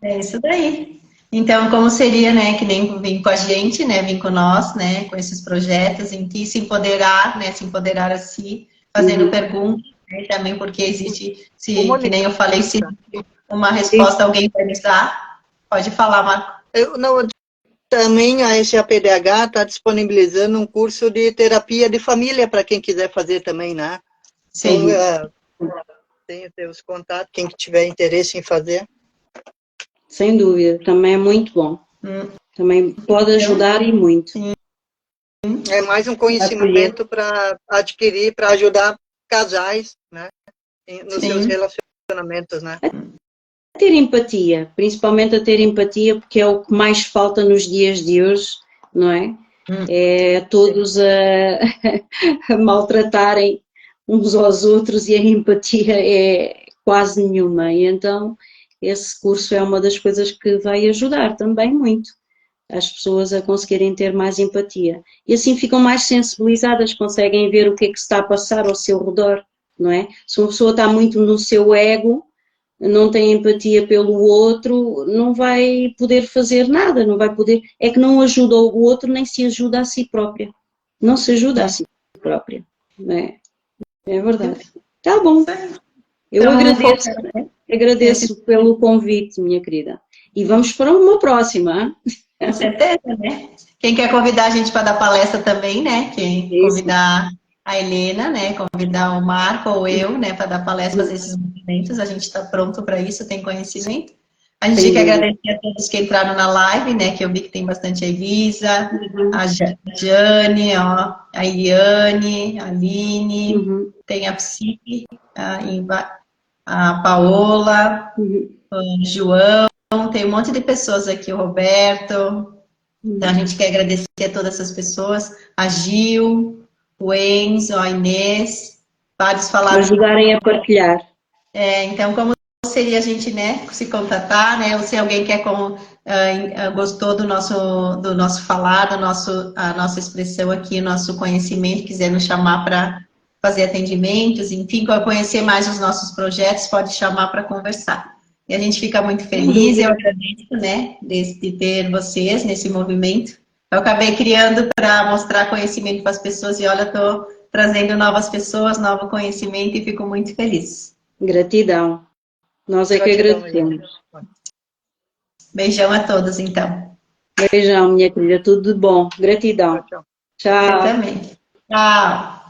É isso daí. Então, como seria, né, que nem vir com a gente, né, vir com nós, né, com esses projetos, em que se empoderar, né, se empoderar a si, fazendo perguntas, né, também porque existe, que nem eu falei, se uma resposta alguém vai nos dar, pode falar, Marco. Também a SAPDH está disponibilizando um curso de terapia de família para quem quiser fazer também, né? Sim. Então, tem os contatos, quem tiver interesse em fazer. Sem dúvida, também é muito bom. Também pode ajudar e muito. É mais um conhecimento para adquirir, para ajudar casais, né? Nos seus relacionamentos, né? A ter empatia, principalmente a ter empatia, porque é o que mais falta nos dias de hoje, não é? É todos a maltratarem uns aos outros e a empatia é quase nenhuma. E então esse curso é uma das coisas que vai ajudar também muito as pessoas a conseguirem ter mais empatia. E assim ficam mais sensibilizadas, conseguem ver o que é que se está a passar ao seu redor, não é? Se uma pessoa está muito no seu ego, não tem empatia pelo outro, não vai poder fazer nada, não vai poder, é que não ajuda o outro nem se ajuda a si própria. Não se ajuda a si própria, não é? É verdade. Tá bom. Eu agradeço pelo convite, minha querida. E vamos para uma próxima. Com certeza, né? Quem quer convidar a gente para dar palestra também, né? Quem convidar a Helena, né? Convidar o Marco ou eu, né? Para dar palestra, fazer esses movimentos. A gente está pronto para isso, tem conhecimento. A gente quer agradecer a todos que entraram na live, né? Que eu vi que tem bastante a Elisa, a Jane, ó, a Iriane, a Aline, tem a Psi, a Paola, o João, tem um monte de pessoas aqui, o Roberto. Então a gente quer agradecer a todas essas pessoas, a Gil, o Enzo, a Inês, vários falaram. Ajudarem a partilhar. Então, como seria a gente, né, se contatar, né, ou se alguém quer gostou do nosso falar, a nossa expressão aqui, o nosso conhecimento, quiser nos chamar para fazer atendimentos, enfim, conhecer mais os nossos projetos, pode chamar para conversar. E a gente fica muito feliz, eu agradeço, né, de ter vocês nesse movimento. Eu acabei criando para mostrar conhecimento para as pessoas e olha, estou trazendo novas pessoas, novo conhecimento e fico muito feliz. Gratidão. Nós é que agradecemos. Beijão a todos, então. Beijão, minha querida. Tudo de bom. Gratidão. Tchau. Tchau. Você também. Tchau.